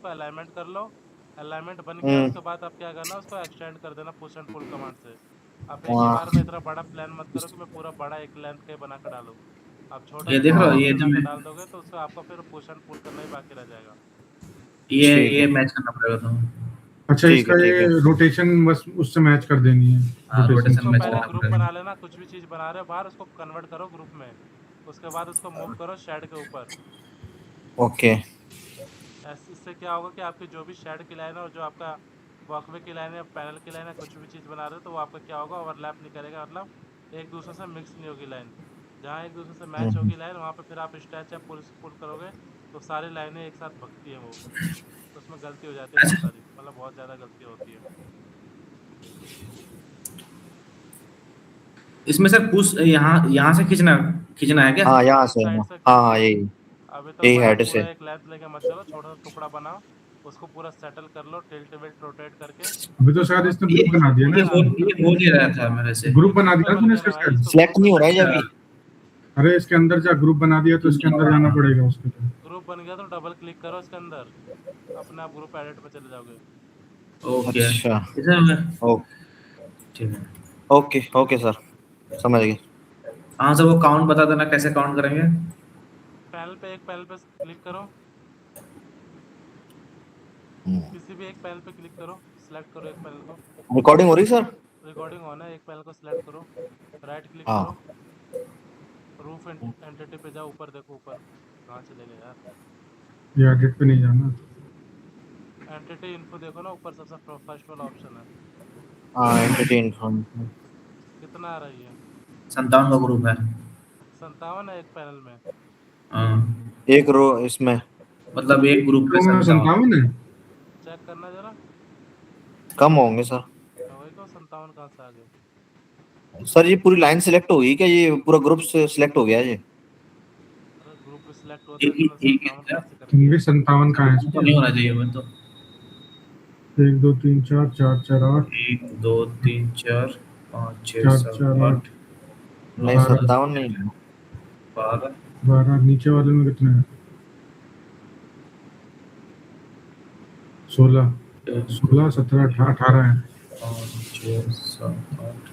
उसको अलाइनमेंट कर लो। अलाइनमेंट बन गया उसके हम्म। बाद आप क्या करना, उसको एक्सटेंड कर देना पुश एंड पुल कमांड से। आप एक ही बार में हाँ इतना बड़ा प्लान मत करो कि मैं पूरा बड़ा एक लेंथ का ही बना कर डालूं। आप छोटा ये देख छोटा रहे हो, लेंथ हाँ। ये जो बना कर मैं डाल दोगे तो उससे आपको फिर पुश एंड पुल करना ही बाकी रह जाएगा। ये ठीक ये है मैच करना पड़ेगा तो। अच्छा, ठीक है इसका ठीक ये है। रोटेशन बस उससे मैच कर देनी है, हाँ, रोटेशन रोटेशन उसको से। मैच पहले करना ग्रुप बना पड़ेगा। लेना, कुछ भी चीज बना रहे हो बाहर उसको कन्वर्ट करो ग्रुप में। उसके बाद उसको मूव करो शेड के ऊपर। ओके। ऐसे इससे क्या होगा कि आपकी जो भी शेड की लाइन है और जो आपका वॉकवे की लाइन है, पैनल की लाइन है, कुछ भी चीज़ बना रहे हो तो वो आपका क्या होगा, ओवरलैप नहीं करेगा, मतलब एक दूसरे से मिक्स नहीं होगी लाइन। जहाँ एक दूसरे से मैच हम्म। होगी लाइन वहाँ पे फिर आप स्टैच या पुल पुल करोगे तो सारी लाइनें एक साथ भगती हैं वो। तो उसमें गलती हो जाती है बहुत अच्छा, सारी, मतलब बहुत ज़्यादा गलती होती है। इसमें सर पुश यहाँ यहाँ से खींचना खींचना है क्या? हाँ यहाँ हाँ से साइड हाँ। से हाँ खींच हाँ लो। यही। अभी तो यही मतलब हेड से। पूरा एक लेंथ लेके मत चलो, छोटा सा टुकड़ा बनाओ, उसको पूरा सेटल कर लो, टिल्ट विल्ट रोटेट करके। अभी तो उसके शायद बाद इसने ये ग्रुप पुश बना एंड दिया पुल ना स्टार्ट इसमें। ये हो नहीं रहा था मेरे से। ग्रुप ये बना ग्रुप पे दिया ना बन तूने गया इसका ना भाई, शायद। इसको ग्रुप सिलेक्ट पे नहीं हो रहा है सेट अभी। करो। अरे इसके अंदर जा, ग्रुप बना दिया तो इसके अंदर जाना पड़ेगा उसके लिए। ग्रुप बन गया तो डबल क्लिक करो इसके अंदर, अपने आप ग्रुप एडिट में चले जाओगे। ओके, अच्छा। इसमें ओ ठीक है। ओके ओके सर, समझ गए। हाँ सर, वो काउंट बता देना कैसे काउंट करेंगे। पैनल पे, एक पैनल पे क्लिक करो, किसी भी एक पैनल पे क्लिक करो, सिलेक्ट करो एक पैनल को। रिकॉर्डिंग हो रही सर? रिकॉर्डिंग होना है, एक पैनल को सिलेक्ट करो, राइट क्लिक हाँ। करो, रूफ एंटिटी पे जाओ, ऊपर देखो, ऊपर कहाँ चले गए यार। ये एडिट पे नहीं जाना। एंटिटी इन्फो देखो ना, ऊपर सबसे फर्स्ट वाला ऑप्शन है। हाँ एंटिटी इन्फॉर्मेशन। कितना आ रही है? 57 का ग्रुप है। 57 है एक पैनल में। हाँ, एक रो इसमें। मतलब एक ग्रुप पे तो में 57। 57 है। चेक करना जरा। कम होंगे सर। तो वही को 57 कहाँ से आ गए? सर ये पूरी लाइन सिलेक्ट होगी क्या? ये पूरा ग्रुप से सिलेक्ट हो गया ये? अरे ग्रुप भी सिलेक्ट हुआ तो एक इसने एक 57 कहाँ से कर इनमें दिया? 57 कहाँ है तो इसमें? नहीं होना चाहिए वो तो। 1 2 3 4 4 4 8 1 2 3 4 5 6 4 7 4 8 8 9 नहीं 12 57 नहीं है। 12 12। नीचे वाले में कितने हैं? 16 16 17 18 है। 5 6 7 8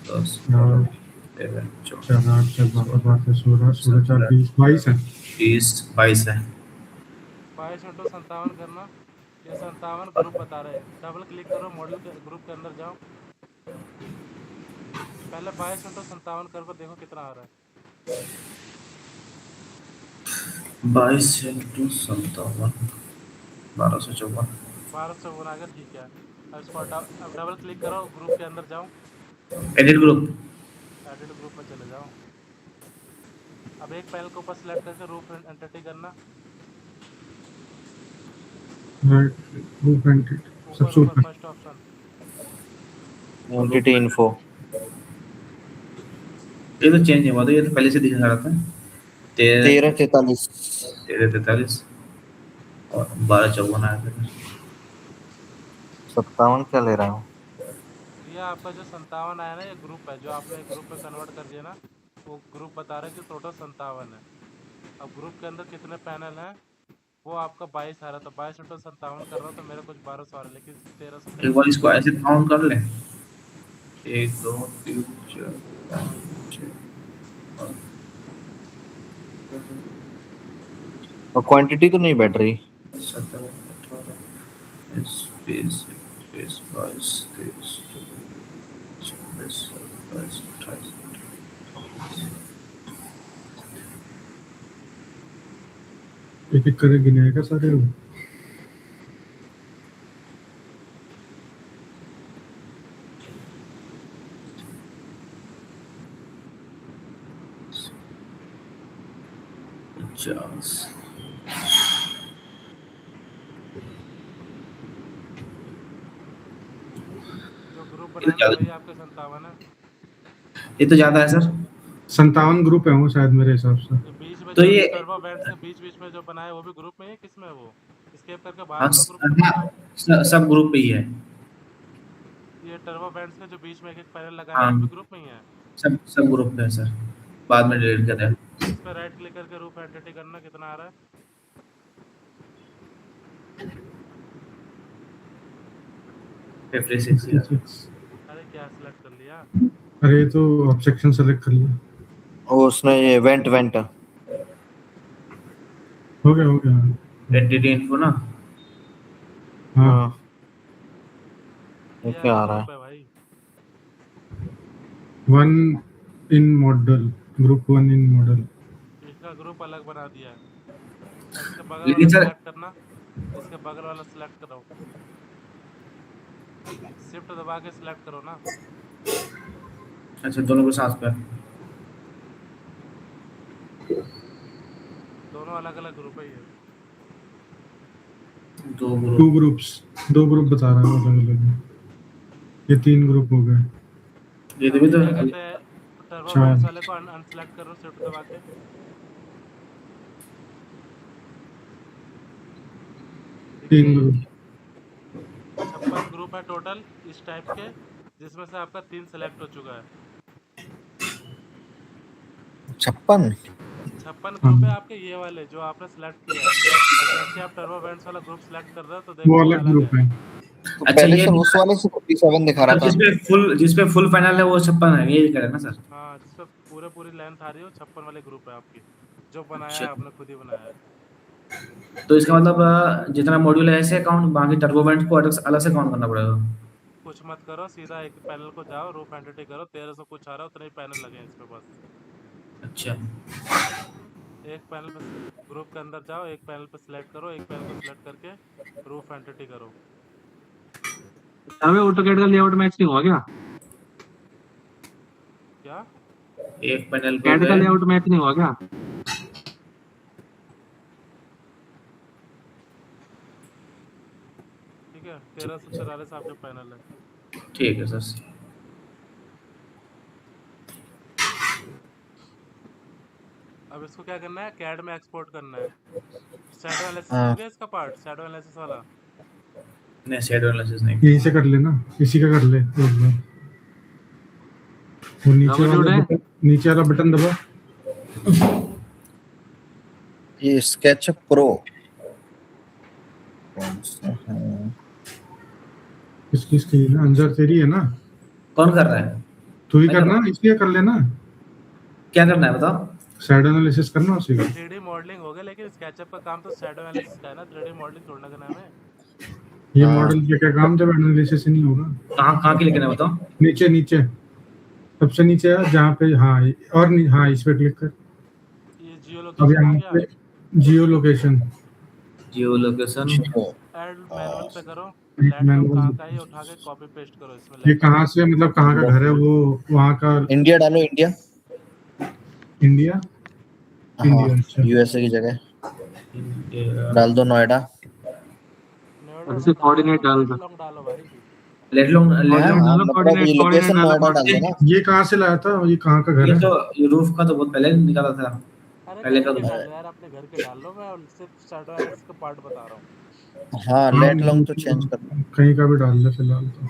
10 यार 11 4 8 4 12 16 16 4 20 22 है। 20 22 है। 22 × 57 करना। ये 57 ग्रुप बता रहे हैं। डबल क्लिक करो, मॉडल के ग्रुप के अंदर जाओ, पहले 22 × 57 करके देखो कितना आ रहा है। 22 इंटू 57 1254। 1254 आ गया, ठीक है। अब इसको अब डबल क्लिक करो, ग्रुप के अंदर जाओ, एडिट ग्रुप। एडिट ग्रुप में चले जाओ। अब एक पैनल को ऊपर सेलेक्ट करके रूफ एंटिटी करना, राइट, ग्रुप एंटिटी ऊपर सबसे ऊपर ऊपर। First option. Entity info. ये तो चेंज नहीं हुआ, तो ये तो पहले से दिखा रहा था। 13 1343। 43 और 1254 आया था। 57 क्या ले रहा हूँ? ये आपका जो 57 आया ना, ये ग्रुप है जो आपने ग्रुप में कन्वर्ट कर दिया ना, वो ग्रुप बता रहा है कि टोटल 57 है। अब ग्रुप के अंदर कितने पैनल हैं वो आपका 22 आ रहा था। 22 × 57 कर रहा हूँ तो मेरा कुछ 1200 आ रहा है, लेकिन एक बार 1343 इसको है। ऐसे काउंट कर ले। 1 2 3 4 5 6 और क्वांटिटी तो नहीं बैठ रही। 17 18 20 21 22 23 24 27 28 एक एक करके गिनाएगा सारे। Just जो ग्रुप ये तो बनाया ना ज्यादा वही आपके 57 है। ये तो ज्यादा है सर। 57 ग्रुप है वो शायद मेरे हिसाब से। जो बीच में तो जो ये टर्बो वेंट्स के बीच बीच में जो बनाया है वो भी ग्रुप में है, किस में है वो? स्केप करके बाहर हाँ, आओ ना ग्रुप से बाहर आओ। सब ग्रुप पे ही है। ये टर्बो वेंट्स के जो बीच में एक एक पैनल लगाया है हाँ, वो भी ग्रुप में ही है। सब ग्रुप पे है सर। बाद में डिलीट कर दिया। इस पर राइट क्लिक करके रूफ एंटिटी करना, कितना आ रहा है? 56 यार। 56। अरे क्या सिलेक्ट कर लिया? अरे ये तो ऑब्जेक्शन सेलेक्ट कर लिया। वो उसने ये वेंट वेंट हो गया। एंटिटी इन्फो ना। हाँ हाँ ये ये क्या आ अलग रहा है? ग्रुप है भाई। 1 इन मॉडल, ग्रुप 1 इन मॉडल। इसका ग्रुप अलग बना दिया है। अब इसके बगल वाला लेकिन सर सिलेक्ट करना, इसके बगल वाला सिलेक्ट करो, शिफ्ट दबा के सिलेक्ट करो ना। अच्छा दोनों को साथ पे। दोनों अलग अलग ग्रुप है ये। दो टू ग्रुप। ग्रुप्स, 2 ग्रुप बता रहा है अलग अलग। ये 3 ग्रुप हो गए। ये अभी भी तो क्या कहते हैं, टर्बो 4 बैंड्स वाले को अनसेलेक्ट करो शिफ्ट दबा के। दिख 3 गया ये? ग्रुप। 56 ग्रुप है टोटल इस टाइप के, जिसमें से आपका 3 सेलेक्ट हो चुका है। 56। 56 हाँ ग्रुप है आपके ये वाले जो आपने सेलेक्ट किया है। और जैसे आप टर्बो बैंड्स वाला ग्रुप सेलेक्ट कर रहे हो तो वो देखो वो अलग अलग ग्रुप है। है। तो अच्छा पहले ये से उस वाले से 57 दिखा रहा था। जिसपे फुल फाइनल है वो 56 है, ये कह रहे हैं ना सर? हाँ, जिस पे पूरी लेंथ आ रही हो 56 वाले ग्रुप है आपकी, जो बनाया अच्छा है आपने, खुद ही बनाया है। तो इसका मतलब जितना मॉड्यूल है ऐसे काउंट, बाकी टर्बो बैंड को अलग अलग से काउंट करना पड़ेगा। कुछ मत करो, सीधा एक पैनल को जाओ, रूफ एंटिटी करो, 1300 कुछ आ रहा है, उतने ही पैनल लगे हैं इस पे बस। अच्छा एक पैनल पे ग्रुप के अंदर जाओ, एक पैनल पे सिलेक्ट करो, एक पैनल को सिलेक्ट करके रूफ एंटिटी करो। हमें ऑटोकैड का लेआउट मैच नहीं हुआ क्या? क्या? एक पैनल पे कैड का गए। लेआउट मैच नहीं हुआ क्या? ठीक है, 1344 आपके पैनल है। ठीक है सर। अब इसको क्या करना है, कैड में एक्सपोर्ट करना है। शैडो एनालिसिस हो हाँ गया इसका पार्ट, शैडो एनालिसिस वाला। नहीं शेडो एनालिसिस नहीं। यहीं से कर लेना, इसी का कर ले एक बार। वो नीचे वाला बटन दबा। ये स्केचअप प्रो कौन सा है? किसकी स्क्रीन है? अंजर तेरी है ना? कौन कर रहा है? तू ही मैं कर करना, रहा हूँ। इसलिए कर लेना। क्या करना है बताओ? शैडो एनालिसिस करना उसी का। 3D मॉडलिंग हो गया, लेकिन स्केचअप का काम तो शैडो एनालिसिस का है ना, 3D मॉडलिंग थोड़ा करना है हमें। ये हाँ। मॉडल क्या क्या काम जब एनालिसिस ही नहीं होगा। कहाँ कहाँ क्लिक करना है बताओ? नीचे नीचे, सबसे नीचे है जहाँ पे, हाँ हाँ इस पे क्लिक कर। ये जियो अब लोकेशन आ यहाँ गया। पे जियो लोकेशन। जियो लोकेशन। ऐड मैनुअल पे करो, एक लैंड लोग manual- कहाँ का है, उठा के कॉपी पेस्ट करो इसमें। ये लैंड कहाँ से, मतलब कहाँ का घर है वो, वहाँ का। इंडिया डालो, इंडिया। इंडिया। हाँ इंडिया, अच्छा। यूएसए की जगह डाल दो नोएडा। नोएडा जैसे मत डालो, कोऑर्डिनेट डाल लेट दो। लॉन्ग डालो भाई। लेट लो हाँ, लेट लो। डालो मतलब कोऑर्डिनेट, ये कोऑर्डिनेट लोकेशन डालो नोएडा डाल कोऑर्डिनेट। दो ना। ये कहाँ से लाया था, ये कहाँ का घर ये है? तो ये रूफ का तो बहुत पहले निकाला था। अरे पहले का कहीं के तो डालो यार, अपने घर के डाल लो, मैं सिर्फ शैडो एनालिसिस का पार्ट बता रहा हूँ। हाँ हाँ, लेट लॉन्ग तो चेंज कर। कहीं का भी डाल ले फिलहाल तो।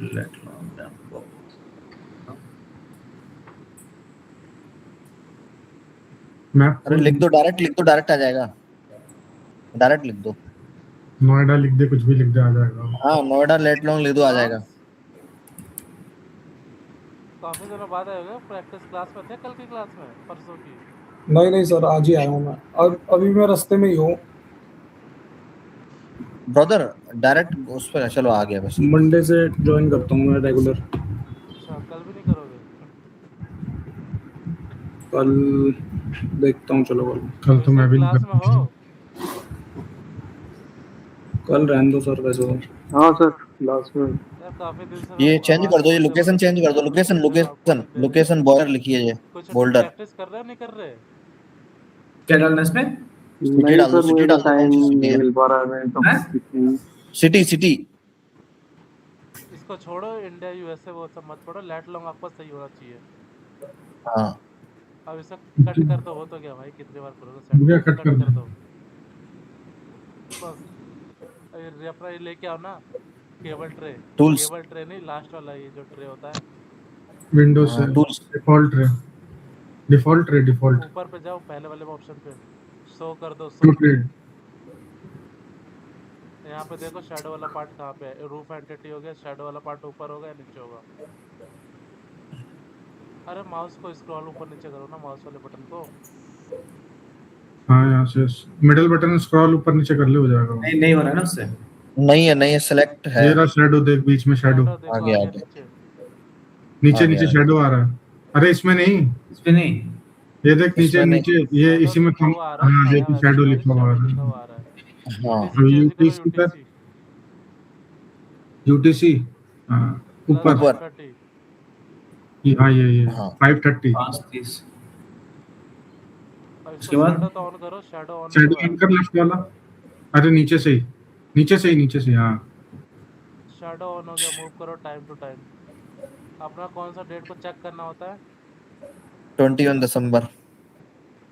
लेट लो। मैप अरे लिख दो, डायरेक्ट आ जाएगा। डायरेक्ट लिख दो। नोएडा लिख दे, कुछ भी लिख दे, आ जाएगा। हाँ नोएडा लेट लॉन्ग लिख दो, आ जाएगा। काफी दिनों बाद आए हो, प्रैक्टिस क्लास में थे कल की क्लास में, परसों की। नहीं नहीं सर, आज ही आया हूँ मैं। अब अभी मैं रास्ते में ही हूँ। ब्रदर डायरेक्ट उस पर चलो, आ गया बस। मंडे से ज्वाइन करता हूँ मैं रेगुलर। अच्छा, कल भी नहीं करोगे? कल देखता हूँ, चलो कल तो मैं भी नहीं क्लास में हो? कल रहने दो सर वैसे तो। हाँ सर, लास्ट में। यार काफी दिन से ये मैं चेंज आवाज कर दो, ये सुनते लोकेशन बड़े चेंज कर दो। लोकेशन लोकेशन लोकेशन बॉर्डर लिखिए, ये कुछ बोल्डर। प्रैक्टिस कर रहे हो, नहीं कर रहे? क्या डालना है इसमें? सिटी नहीं डाल दो, सर, सिटी मुझे डाल तो दो, टाइम कौन सी सिटी नहीं है? मिल पा रहा है, मैं तो हैं? City city. इसको छोड़ो, इंडिया यूएसए वो सब मत पढ़ो, लेट लॉन्ग आपको सही होना चाहिए। हाँ अब इसे कट कर दो, हो तो गया भाई, कितनी बार करोगे मुझे सेट, कट कर कर दो। दो बस। ये अपना ये लेके आओ ना, cable tray. Tools. Cable tray नहीं, लास्ट वाला ये जो ट्रे होता है। विंडोज से टूल्स। डिफॉल्ट रे, डिफॉल्ट रे, डिफॉल्ट ऊपर पे जाओ, पहले वाले ऑप्शन पे शो कर दो, टू शो। ट्रे। यहाँ पे देखो शैडो वाला पार्ट कहाँ पे है, रूफ एंटिटी हो गया, शैडो वाला पार्ट ऊपर होगा या नीचे होगा। अरे माउस को स्क्रॉल ऊपर नीचे करो ना, माउस वाले बटन को। हाँ यहाँ से मिडिल बटन स्क्रॉल ऊपर नीचे कर ले, हो जाएगा वो। नहीं हो रहा है ना उससे। नहीं है सिलेक्ट है। मेरा शैडो देख, बीच में शैडो शैडो देखो आगे, आगे आगे। नीचे। नीचे आगे, नीचे आगे। शैडो आ रहा है। अरे इसमें नहीं, इस पे नहीं। ये देख नीचे इसमें नहीं। नीचे, ये शैडो इसी में लिखा कम। हुआ आ रहा है, हाँ छाया देखिए वैसे शैडो नहीं, लिखा हुआ शैडो है। लिखा हुआ आ रहा है। हाँ यूटीसी चेंज करो, यूटीसी पर यूटीसी यूटीसी ऊपर। ऊपर। 530। हाँ ये हाँ 530। 5:30। और इसको उसके बाद शैडो तो ऑन करो, शैडो ऑन नहीं शैडो हुआ है। एंकर लेफ्ट वाला। अरे नीचे से ही, नीचे से हाँ। शैडो ऑन हो गया, मूव करो टाइम टू टाइम। अपना कौन सा डेट को चेक करना होता है, 21 दिसंबर।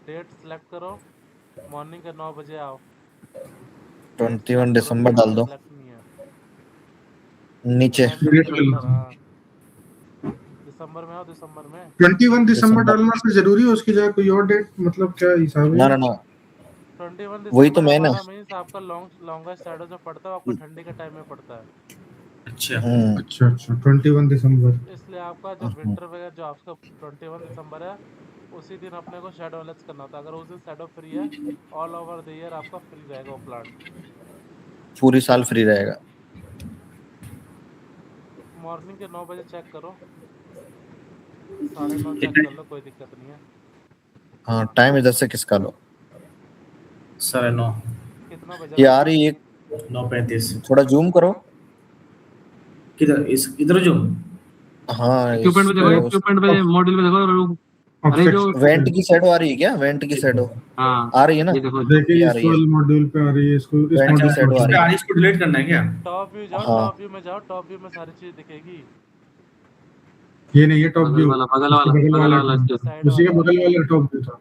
डेट सेलेक्ट करो, मॉर्निंग के 9 बजे आओ। 21 दिसंबर डाल दो सेलेक्ट नहीं है, नीचे। कैलेंडर Date कैलेंडर, हाँ दिसंबर में आओ, दिसंबर में 21 दिसंबर दिसंबर। डालना से जरूरी है, उसकी जगह कोई और डेट, मतलब क्या हिसाब है? ना 21 वही तो दिसंबर मैं ना। हमारा मीन्स आपका लॉन्गेस्ट शैडो जो पड़ता है आपको ठंडी के टाइम में पड़ता है, अच्छा। अच्छा 21 दिसंबर। इसलिए आपका जो विंटर वगैरह जो आपका 21 दिसंबर है उसी दिन अपने को शैडो लेस करना होता है। अगर उस दिन शैडो फ्री है, ऑल ओवर द ईयर आपका फ्री रहेगा वो प्लांट। पूरी साल फ्री रहेगा। मॉर्निंग के 9 बजे चेक करो, 9:30 चेक कर लो, कोई दिक्कत नहीं है। हाँ टाइम इधर से किसका लो। 9:30। कितना बजा ये आ रही है, 9:35। थोड़ा जूम करो। किधर? इधर जो हाँ इक्विपमेंट पे देखो, इक्विपमेंट पे मॉड्यूल पे देखो। अरे जो वेंट की शैडो आ रही है क्या? वेंट की शैडो हाँ आ रही है ना? ये देखो, देखिए ये आ इस रही है। वाले मॉड्यूल पे आ रही है, इसको इस Vent मॉड्यूल की shadow आ रही है। इसको डिलीट करना है क्या? टॉप व्यू जाओ, हाँ। टॉप व्यू में जाओ, टॉप व्यू में सारी चीज दिखेगी। ये नहीं, ये टॉप बगल व्यू, वाला, बगल उसके वाला, बगल बगल वाला वाला top, साइड उसी के वाला बगल वाला टॉप व्यू था।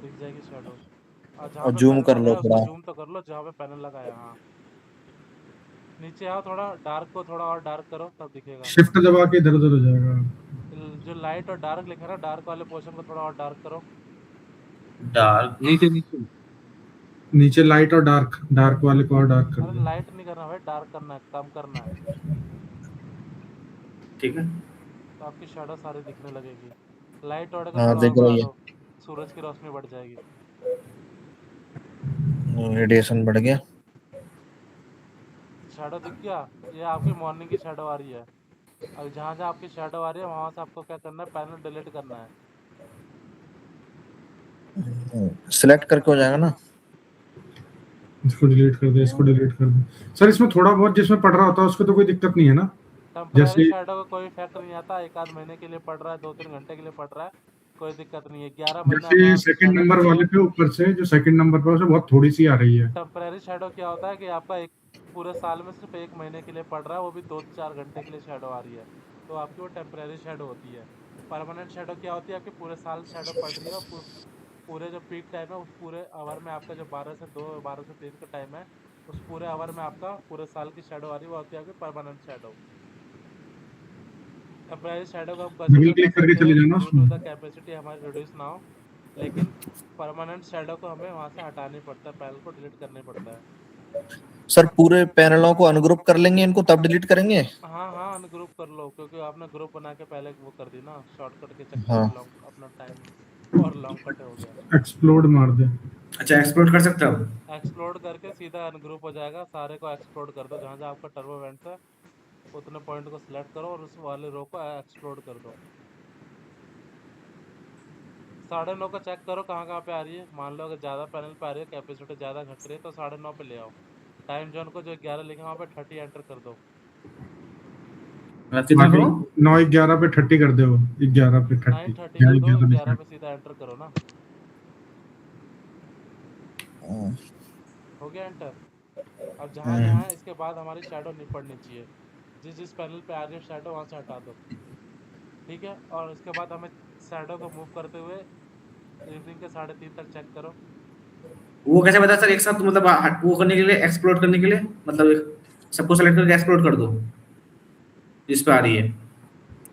दिख जाएगी शैडो। और जहाँ और पे जूम पैनल कर लो लगाया उसको थोड़ा। जूम तो कर लो, जहाँ पे पैनल लगाया। हाँ नीचे आओ, थोड़ा डार्क को थोड़ा और डार्क करो तब दिखेगा। शिफ्ट दबा के इधर उधर हो जाएगा। जो लाइट और डार्क लिखा है ना, डार्क वाले पोर्शन को थोड़ा और डार्क करो। डार्क नीचे नीचे। नीचे लाइट और डार्क, डार्क वाले को और डार्क कर अरे दो। लाइट नहीं करना भाई, डार्क करना है, कम करना है, ठीक है। तो आपकी शैडो सारी दिखने लगेगी। लाइट ऑर्डर को हाँ थोड़ा और दिख बढ़ा रही दो, सूरज की रोशनी बढ़ जाएगी। है, रेडिएशन बढ़ गया। शैडो दिख गया, ये आपकी मॉर्निंग की शैडो आ रही है। अब जहाँ जहाँ आपकी शैडो आ रही है वहाँ से आपको क्या करना है, पैनल डिलीट करना है। सिलेक्ट करके हो जाएगा ना। इसको डिलीट कर दे, इसको डिलीट कर दे। सर इसमें थोड़ा बहुत जिसमें पड़ रहा होता है उसको तो कोई दिक्कत नहीं है ना? टेम्पररी जैसे शैडो का कोई इफेक्ट नहीं आता, एक आध महीने के लिए पड़ रहा है, 2-3 घंटे के लिए पड़ रहा है, कोई दिक्कत नहीं है। 11 महीने जैसे अपना सेकंड नंबर वाले पे ऊपर से, जो सेकंड नंबर पर उसे बहुत थोड़ी सी आ रही है। टेम्पररी शैडो क्या होता है कि आपका एक पूरे साल में सिर्फ 1 महीने के लिए पड़ रहा है, वो भी 2-4 घंटे के लिए शैडो आ रही है, तो आपकी वो टेम्पररी शैडो होती है। परमानेंट शैडो क्या होती है, आपकी पूरे साल शैडो पड़ रही है, और पूरे जो पीक टाइम है उस पूरे आवर में आपका जो 12 से 2, 12 से 3 का टाइम है, उस पूरे आवर में आपका पूरे साल की शैडो आ रही है, वो होती है आपकी परमानेंट शैडो। टेम्पररी शैडो को हम डबल कंसीडर क्लिक कर करके सकते चले हैं जाना ड्यू टू उसमें। द कैपेसिटी हमारी रिड्यूस ना हो, लेकिन परमानेंट शैडो को हमें वहाँ से हटानी पड़ता है, पैनल को डिलीट करना पड़ता है। सर पूरे पैनलों को अनग्रुप कर लेंगे, इनको तब डिलीट करेंगे। हाँ हाँ अनग्रुप कर लो, क्योंकि आपने ग्रुप बना के पहले वो कर दी ना, शॉर्टकट के चक्कर हाँ। में लॉन्ग अपना टाइम और लॉन्ग कट हो गया। एक्सप्लोड मार दे। अच्छा एक्सप्लोर कर सकते हो? एक्सप्लोड करके सीधा अनग्रुप हो जाएगा, सारे को एक्सप्लोड कर दो, जहाँ जहाँ आपका टर्बो वेंट्स है उतने पॉइंट को सिलेक्ट करो और उस वाले रो को एक्सप्लोड कर दो। 9:30 का चेक करो कहाँ कहाँ पे आ रही है। मान लो अगर ज़्यादा पैनल पे आ रही है, कैपेसिटी ज़्यादा घट रही है, तो 9:30 पे ले आओ। टाइम जोन को जो 11 लिखा वहाँ पे 30 एंटर कर दो। कितना करो? 9:11 पे 30 कर दो, 11 पे 30। 9:30 कर दो, 11 पे सीधा एंटर करो ना। हो गया एंटर। अब जहाँ जहाँ इसके बाद हमारी शैडो नहीं पड़नी चाहिए, जिस जिस पैनल पे आ रही है शैडो वहाँ से हटा दो, ठीक है। और उसके बाद हमें शैडो को मूव करते हुए इवनिंग के 3:30 तक चेक करो। वो कैसे बता सर, एक साथ मतलब वो करने के लिए, एक्सप्लोर करने के लिए, मतलब सबको सेलेक्ट करके एक्सप्लोर कर दो जिस पे आ रही है।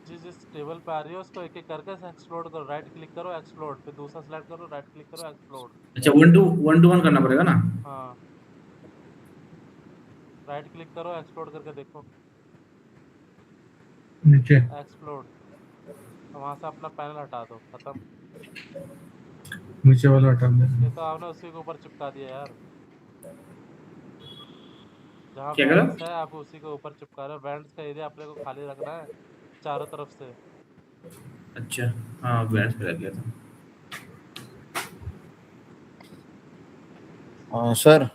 जिस जिस टेबल पे आ रही है उसको एक एक करके एक्सप्लोड करो, राइट क्लिक करो एक्सप्लोड, फिर दूसरा सेलेक्ट करो, राइट क्लिक करो एक्सप्लोड। अच्छा, 1 करना पड़ेगा ना? हाँ राइट क्लिक करो एक्सप्लोड करके देखो, नीचे एक्सप्लोड, वहाँ से अपना पैनल हटा दो, खत्म। नीचे वाला हटा दे। ये तो आपने उसी के ऊपर चिपका दिया यार, जहाँ क्या करो? वेंट्स है आप उसी के ऊपर चिपका रहे हो। वेंट्स का एरिया अपने को खाली रखना है चारों तरफ से। अच्छा, हाँ बैलेंस पे लग गया था। सर,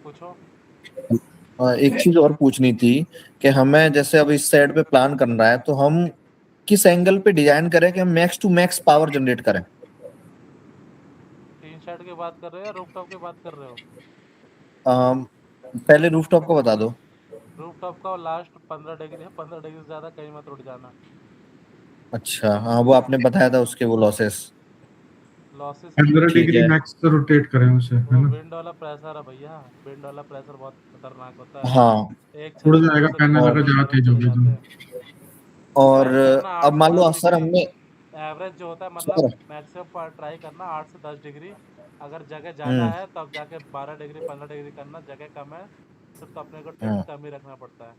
पूछो। एक चीज और पूछनी थी कि हमें जैसे अब इस साइड पे प्लान करना है, तो हम किस एंगल पे डिजाइन करें कि हम max to max power generate करें? टीन शेड की बात कर रहे हो या रूफटॉप की बात कर रहे हो? पहले रूफटॉप का बता दो। रूफटॉप का लास्ट 15 डिग्री है, 15 डिग्री से ज़्यादा कहीं मत उड़ जाना। अच्छा, हाँ वो आपने बताया था उसके वो लॉसेस। लॉसेस की 15 ठीक डिग्री है। मैक्स से रोटेट करें उसे, है वो ना? विंड वाला प्रेशर है भैया, विंड वाला प्रेशर बहुत खतरनाक होता है। हाँ, एक उड़ छत से जाएगा दूसरे छत पैनल पे और अगर लोग जहाँ तुरंत तेज चले होगी जाते तो। हैं। और ट्राई करना अब 8 से मान लो 10 सर डिग्री हमने, एवरेज जो होता है, मतलब सर, मैक्सिमम ट्राई करना 8 से 10 डिग्री। अगर जगह ज़्यादा हम्म है तब जाके 12 डिग्री 15 डिग्री करना, जगह कम है सिर्फ तो अपने को टेंट हम्म, कम ही रखना पड़ता है।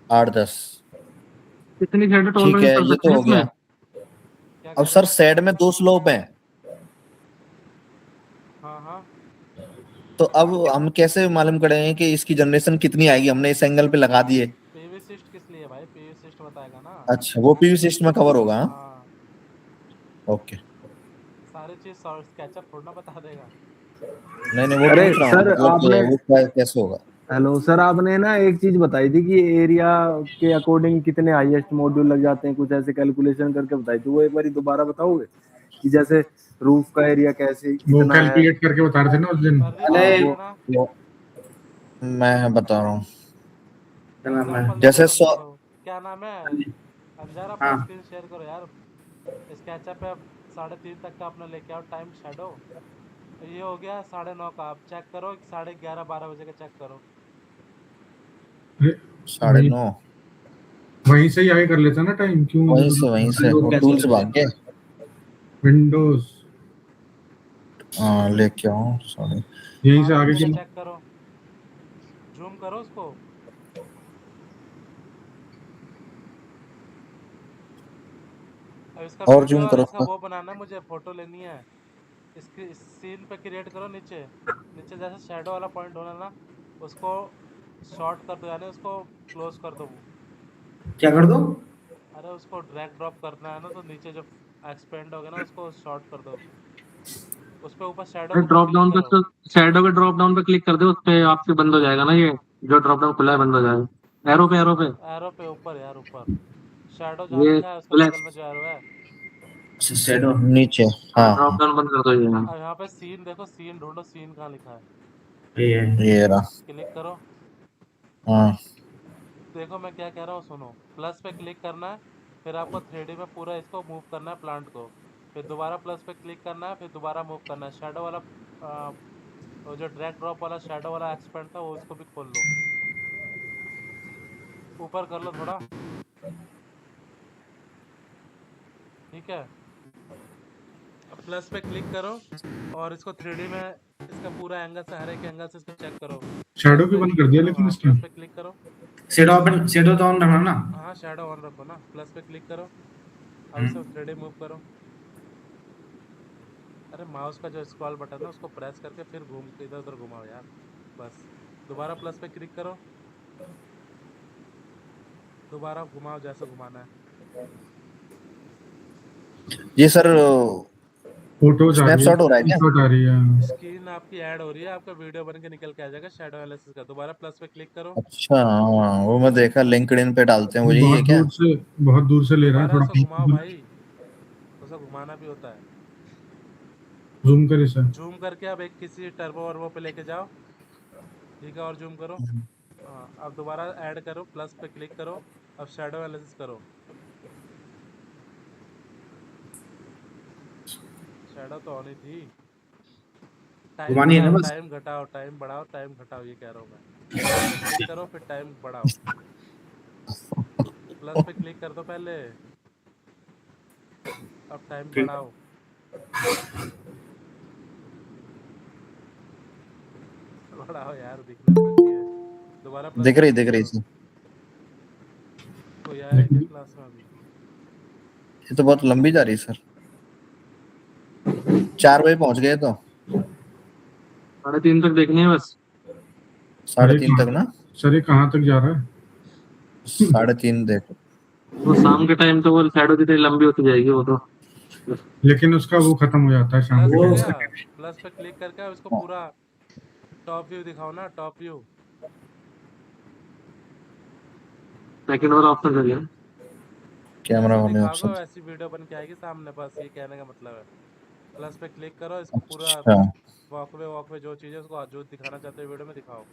8-10। कितनी साइड ठीक टॉलरेंस है, कर ये सकते तो हैं हो इसमें? गया। क्या अब कह रहे सर हो? साइड में 2 स्लोप हैं, हाँ हाँ। तो अब हम कैसे मालूम करेंगे कि इसकी जनरेशन कितनी आएगी? हमने इस एंगल पे लगा दिए। पीवी सिस्ट किस लिए भाई? पीवी सिस्ट बताएगा ना। अच्छा, वो पीवी सिस्टम में कवर होगा, हाँ? हाँ, ओके। सारी चीज स्केचअप थोड़ा ना बता देगा। नहीं नहीं, वो अरे पूछ रहा हूँ सर मतलब कि आपने, वो कैसे होगा। हेलो सर, आपने ना एक चीज बताई थी कि एरिया के अकॉर्डिंग कितने हाईएस्ट मॉड्यूल लग जाते हैं, कुछ ऐसे कैलकुलेशन करके बताई थी, वो एक बार दोबारा बताओगे कि जैसे रूफ का एरिया कैसे वो कितना है? कैलकुलेट करके बता रहे थे ना उस दिन। प्रदीप अरे बता वो देगा ना। वो मैं बता रहा हूँ। क्या नाम है? एग्जाम्पल देके जैसे समझा दो। क्या नाम है? अंजार, अपना हाँ, स्क्रीन शेयर करो यार। स्केचअप पे 3:30 तक का अपना लेके आओ टाइम शैडो। ये हो गया 9:30 का, आप चेक करो 11:30 12 बजे का चेक करो। अरे, वहीं 9:30। वहीं से ही आगे कर लेता ना टाइम, क्यों वहीं से लोग वो कैसे टूल से करते भाग हैं? के। विंडोज हाँ लेके आओ, सॉरी। यहीं से 12 आगे बजे का की। चेक करो, जूम करो उसको। अब इसका और वीडियो जूम और करो इसका उसका। वो बनाना है, मुझे फोटो लेनी है। इसकी इस सीन पे क्रिएट करो, नीचे नीचे जैसे शैडो वाला पॉइंट होना ना, उसको शॉर्ट कर दो, यानी उसको क्लोज कर दो। क्या कर दो? अरे उसको ड्रैग ड्रॉप करना है ना, तो नीचे जो एक्सपेंड हो गया ना उसको शॉर्ट कर दो। उस पे ऊपर शैडो के ऊपर ड्रॉप क्लिक डाउन पे करो। शैडो के ड्रॉप डाउन पे क्लिक कर दो, उस पे आपके बंद हो जाएगा ना ये, जो ड्रॉप डाउन खुला है बंद हो जाएगा। एरो पे, एरो पे एरो पे ऊपर यार, ऊपर शैडो जहाँ ये लिखा है उसके ब्लैक बगल में जो एरो है। शेडो। नीचे। हाँ ड्रॉप हाँ, डाउन बंद कर दो ये। अब यहाँ पे सीन देखो, सीन ढूंढो, सीन कहाँ लिखा है, ये ये रहा। क्लिक करो। हाँ, देखो मैं क्या कह रहा हूँ, सुनो। प्लस पे क्लिक करना है, फिर आपको 3D में पूरा इसको मूव करना है प्लांट को। फिर दोबारा प्लस पे क्लिक करना है, फिर दोबारा मूव करना है। शैडो वाला वो जो ड्रैग ड्रॉप वाला शैडो वाला एक्सपेंड था वो, उसको भी खोल लो, ऊपर कर लो थोड़ा। ठीक है, अब प्लस पे क्लिक करो और इसको 3D में इसका पूरा एंगल से, हर एक एंगल से इसको चेक करो। शैडो प्लस भी पे बंद कर क्लिक दिया करो, लेकिन हाँ इसका। प्लस पे क्लिक करो। शेडो तो ऑन रखना ना। हाँ शैडो ऑन रखो ना, प्लस पे क्लिक करो। अब इसे हम्म। 3D मूव करो। अरे माउस का जो स्क्रॉल बटन है उसको प्रेस करके फिर घूम के इधर उधर घुमाओ यार, बस। दोबारा प्लस पे क्लिक करो, दोबारा घुमाओ जैसे घुमाना है। ये सर फोटोज आ रही है, स्नैपशॉट हो रहा है क्या? स्क्रीनशॉट आ रही है। स्क्रीन आपकी ऐड हो रही है, आपका वीडियो बन के निकल के आ जाएगा शैडो एनालिसिस का। दोबारा प्लस पे क्लिक करो, अच्छा, हाँ वो मैं देखा लिंक्डइन पे डालते हैं, वो यही है क्या? बहुत दूर से ले रहा है दोबारा थोड़ा। उसे घुमाओ भाई, उसे घुमाना भी होता है। जूम करे सर। जूम करके अब एक किसी टर्बो वर्बो पे लेके जाओ। ठीक है, और जूम करो। हाँ अब दोबारा ऐड करो, प्लस पे क्लिक करो, अब शैडो एनालिसिस करो। शैडो तो ऑन ही थी। टाइम घुमानी है ना बढ़ाओ, बस। टाइम घटाओ, टाइम बढ़ाओ, टाइम घटाओ, ये कह रहा हूँ मैं। प्लस पे क्लिक करो, फिर टाइम बढ़ाओ। प्लस पे क्लिक कर दो पहले, अब टाइम बढ़ाओ। बढ़ाओ यार, दिखने लगती है। दोबारा प्लस पे दिख रही करो। थी। कोई आया क्या क्लास में अभी? ये तो बहुत लंबी जा रही है सर। 4 बजे पहुंच गए तो 3:30 तक देखनी है बस। 3:30 तक ना, सर ये कहाँ तक जा रहा है? 3:30 देखो। वो शाम के टाइम तो वो शैडो जितनी लंबी होती जाएगी वो तो। लेकिन उसका वो खत्म हो जाता है शाम प्लस के पे टाइम। गया, प्लस पे क्लिक करके अब इसको पूरा टॉप व्यू दिखाओ ना, टॉप व्यू। सेकंड और ऑप्शन कर लिया। कैमरा वाले दिखाओगे ऑप्शन। ऐसी वीडियो बन के आएगी सामने, बस ये कहने का मतलब है। प्लस पे क्लिक करो, इसको पूरा अच्छा, वॉकवे जो चीज़ है उसको जो दिखाना चाहते हो वीडियो में दिखाओ।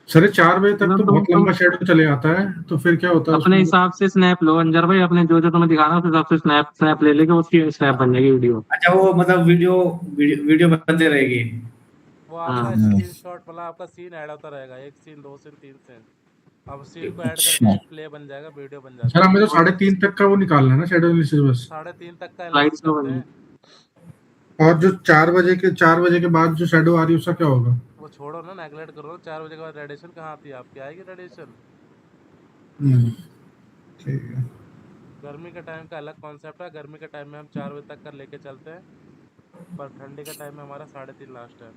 सर ये 4 बजे तक तो तुम- बहुत तुम- लंबा शेडो चले जाता है, तो फिर क्या होता है अपने उसमें? हिसाब से स्नैप लो अंजर भाई, अपने जो जो तुम्हें दिखाना है उस हिसाब से स्नैप स्नैप ले लेके उसकी स्नैप बन जाएगी वीडियो। अच्छा वो मतलब वीडियो बनते रहेगी। वो आपका हाँ। स्क्रीनशॉट मतलब आपका सीन ऐड होता रहेगा, 1 सीन 2 सीन 3 सीन। अब सीन को ऐड करके अच्छा। एक प्ले बन जाएगा, वीडियो बन जाती सर है। हमें तो 3:30 तक का वो निकालना है ना शेडो एनालिसिस बस। 3:30 तक का स्लाइड्स एनालिसिस लो करते बनी। हैं। और जो 4 बजे के बाद जो शेडो आ रही है उसका क्या होगा? वो छोड़ो ना, नेगलेक्ट करो। 4 बजे के बाद रेडिएशन कहाँ आती है आपकी? आएगी रेडिएशन। ठीक है। गर्मी के टाइम का अलग कॉन्सेप्ट है। गर्मी के टाइम में हम 4 बजे तक का लेके चलते हैं, पर ठंडी का टाइम में हमारा 3:30 लास्ट है।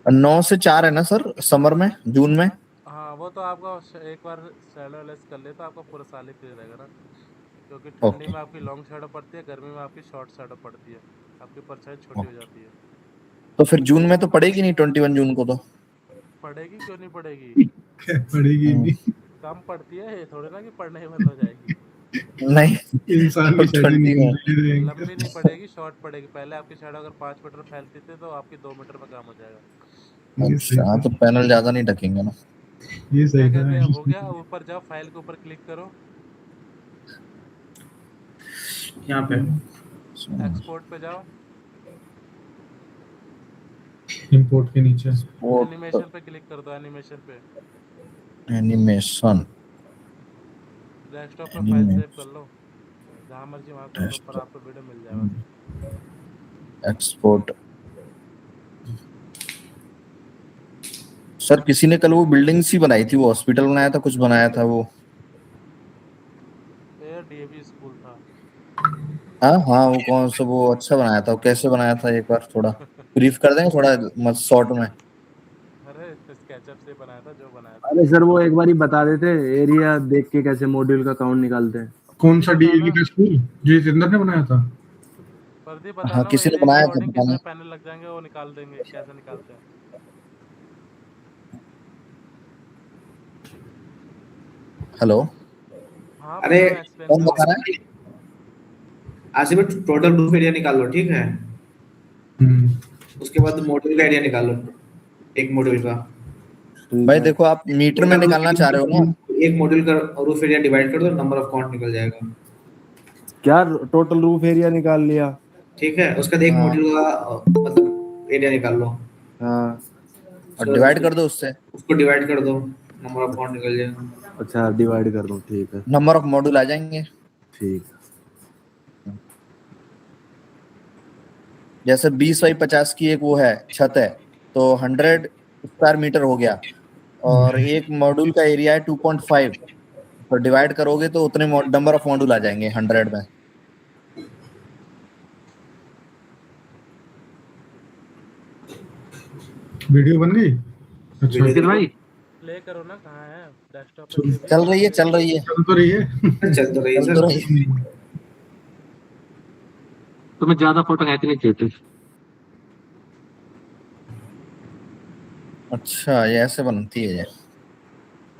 9 से 4 है ना सर, समर में, जून में? हाँ, वो तो आपका एक बार शैडो एनालिसिस कर ले तो आपका पूरा साल ही क्लियर रहेगा ना, क्योंकि ठंडी ओके। में आपकी लॉन्ग शैडो पड़ती है, गर्मी में आपकी शॉर्ट शैडो पड़ती है, आपकी परछाई छोटी हो जाती है। तो फिर जून में तो पड़ेगी नहीं 21 जून को तो? पड़ेगी, क्यों नहीं पड़ेगी? क्या पड़ेगी नहीं? कम पड़ती है, ये थोड़ी ना कि पढ़ना ही बंद हो जाएगी। नहीं, इंसान की शेडो 20 में। नहीं लंबी नहीं पड़ेगी, शॉर्ट पड़ेगी। पहले आपकी शैडो अगर 5 मीटर फैलती थी तो आपकी 2 मीटर में काम हो जाएगा। अच्छा, हाँ, तो पैनल ज्यादा नहीं ढकेंगे ना। ये क्या सही कहते हैं, था। हो गया। ऊपर जाओ, फाइल के ऊपर क्लिक करो, यहाँ पे एक्सपोर्ट पे जाओ, इंपोर्ट के नीचे एनिमेशन पे क्लिक कर दो। एनिमेशन पे एनिमेशन, डेस्कटॉप पे फाइल सेव कर लो, जहाँ मर्जी वहाँ कर लो, पर आपको वीडियो मिल जाएगा। एक्सपोर्ट। सर किसी ने कल वो बिल्डिंग सी बनाई थी, वो हॉस्पिटल बनाया था, कुछ बनाया था वो? ये डीएवी स्कूल था। हाँ हाँ, वो कौन सा, वो अच्छा बनाया था, वो कैसे बनाया था, एक बार थोड़ा ब्रीफ कर देंगे, थोड़ा मत शॉर्ट में? अरे स्केचअप से बनाया था, जो बनाया था। अरे सर वो एक बार ही बता देते, एरिया देख के कैसे मॉड्यूल का काउंट निकालते हैं। कौन सा डीएवी का स्कूल जो जितेंद्र ने बनाया था? प्रदीप हाँ, बताना, किसी ने एरिया बनाया के था, अकॉर्डिंग पता कितने नहीं। पैनल लग जाएंगे वो निकाल देंगे, कैसे निकालते हैं। हेलो, हाँ, अरे बताओ, एक्सप्लेन कौन करो। बता रहा है? आसिफ टोटल रूफ एरिया निकाल लो, ठीक है। उसके बाद मॉड्यूल का एरिया निकाल लो, एक मॉड्यूल का। भाई देखो, आप मीटर में निकालना चाह रहे हो ना? एक मॉड्यूल का रूफ एरिया डिवाइड कर दो, नंबर ऑफ काउंट निकल जाएगा। क्या टोटल रूफ एरिया निकाल लिया? ठीक है, उसका एक हाँ। मॉड्यूल का मतलब एरिया निकाल लो, हाँ और डिवाइड कर दो उससे, उसको डिवाइड कर दो, नंबर ऑफ काउंट निकल जाएगा। अच्छा डिवाइड कर दूं, ठीक है नंबर ऑफ मॉड्यूल आ जाएंगे। ठीक। जैसे 20x50 की एक वो है छत है, तो 100 स्क्वायर मीटर हो गया, और एक मॉड्यूल का एरिया है 2.5, तो डिवाइड करोगे तो उतने नंबर ऑफ मॉड्यूल आ जाएंगे 100 में। वीडियो बन गई? अच्छा, नितिन भाई प्ले करो ना, कहाँ है डेस्कटॉप पे? भी चल रही है, चल रही है, चल तो रही है। चल तो रही है चल तो सर। रही है। तुम्हें ज्यादा फोटो खींचनी चाहिए थी। अच्छा, ये ऐसे बनती है ये?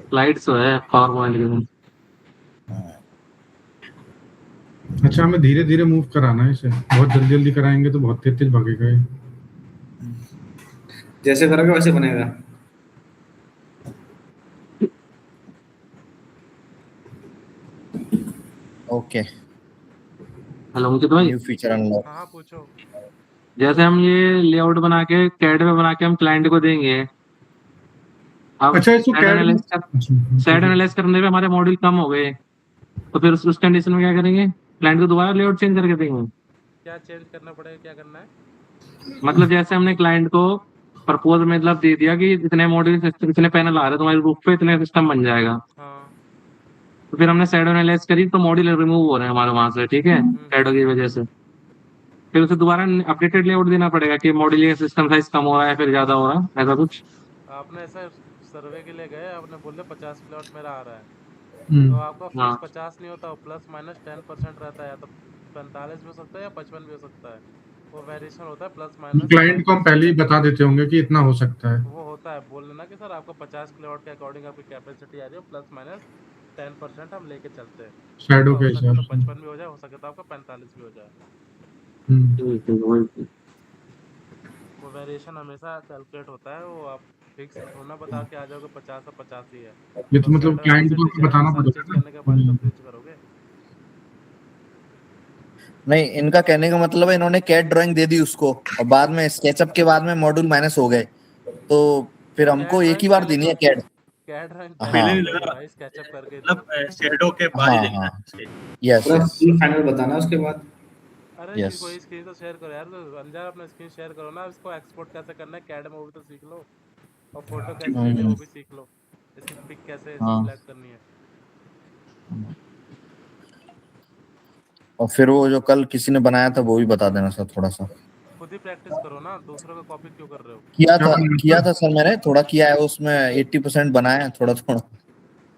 स्लाइड्स तो है पावर पॉइंट के। अच्छा, हमें धीरे धीरे मूव कराना है इसे, बहुत जल्दी जल्दी कराएंगे तो बहुत तेज तेज भागेगा ये। जैसे करोगे वैसे बनेगा। ओके, हेलो मुझे तो भाई, न्यू फीचर अनलॉक। हाँ, पूछो। जैसे हम ये लेआउट बना के कैड में बना के हम क्लाइंट को देंगे, अब अच्छा इसको सैड एनालाइज करने पे हमारे मॉड्यूल कम हो गए, तो फिर उस कंडीशन में क्या करेंगे? क्लाइंट को दोबारा लेआउट चेंज करके देंगे। क्या चेंज करना पड़ेगा, क्या करना है? मतलब जैसे हमने क्लाइंट को प्रपोज मतलब दे दिया कि इतने मॉड्यूल इतने पैनल आ रहे हैं तुम्हारे ग्रुप पे, इतने सिस्टम बन जाएगा, हाँ। तो फिर हमने शैडो एनालाइज करी तो मॉड्यूल रिमूव हो रहे हैं हमारे वहां से, ठीक है, शैडो की वजह से। फिर उसे दोबारा अपडेटेड लेआउट देना पड़ेगा कि मॉड्यूल का सिस्टम साइज कम हो रहा है फिर ज्यादा हो रहा है, ऐसा कुछ। आपने ऐसा सर्वे के लिए गए, आपने बोले 50 किलोवाट मेरा आ रहा है, हम्म, तो आपका हाँ। फिक्स 50 नहीं होता, प्लस माइनस 10% रहता है, या तो 45 भी हो सकता है या 55 भी हो सकता है, वो वेरिएशन होता है प्लस माइनस। क्लाइंट को हम पहले ही बता देते होंगे कि इतना हो सकता है। वो होता है, बोल लेना कि सर आपको 50 किलोवाट के अकॉर्डिंग आपकी कैपेसिटी आ रही है, प्लस माइनस 10% हम लेके चलते हैं। शैडो के हो सके हिसाब तो से। 55 भी हो जाए, हो सके तो आपका 45 भी हो जाए। ठीक है, वही। वो वेरिएशन हमेशा कैलकुलेट होता है, वो आप फिक्स थोड़ा बता के आ जाओगे 50 और 50 ही है। ये तो मतलब shadow क्लाइंट analysis को डिजाइन बताना सारी चीज पड़ेगा करने के बाद तो ना। फ्रिज करोगे। नहीं, इनका कहने का मतलब है इन्होंने कैड ड्राइंग दे दी उसको और बाद में स्केचअप के बाद में मॉड्यूल माइनस हो गए, तो फिर हमको एक ही बार देनी है कैड। कैड ड्राइंग हाँ। पहले मिलेगी भाई, स्केचअप करके दो। मतलब शैडो के बाद ही हाँ देखना हाँ है। यस पूरा यस फुल फाइनल बताना उसके बाद। अरे यस। कोई स्क्रीन तो शेयर करो यार, तो अंजार अपना स्क्रीन शेयर करो ना, इसको एक्सपोर्ट कैसे करना है कैड में वो भी तो सीख लो, और फोटो कैसे लेनी है वो भी सीख लो, इसकी पिक कैसे हाँ। सिलेक्ट करनी है। और फिर वो जो कल किसी ने बनाया था वो भी बता देना सर थोड़ा सा। खुद ही प्रैक्टिस करो ना, दूसरों का कॉपी क्यों कर रहे हो? किया था सर, मैंने थोड़ा किया है, उसमें 80% बनाया है, थोड़ा थोड़ा।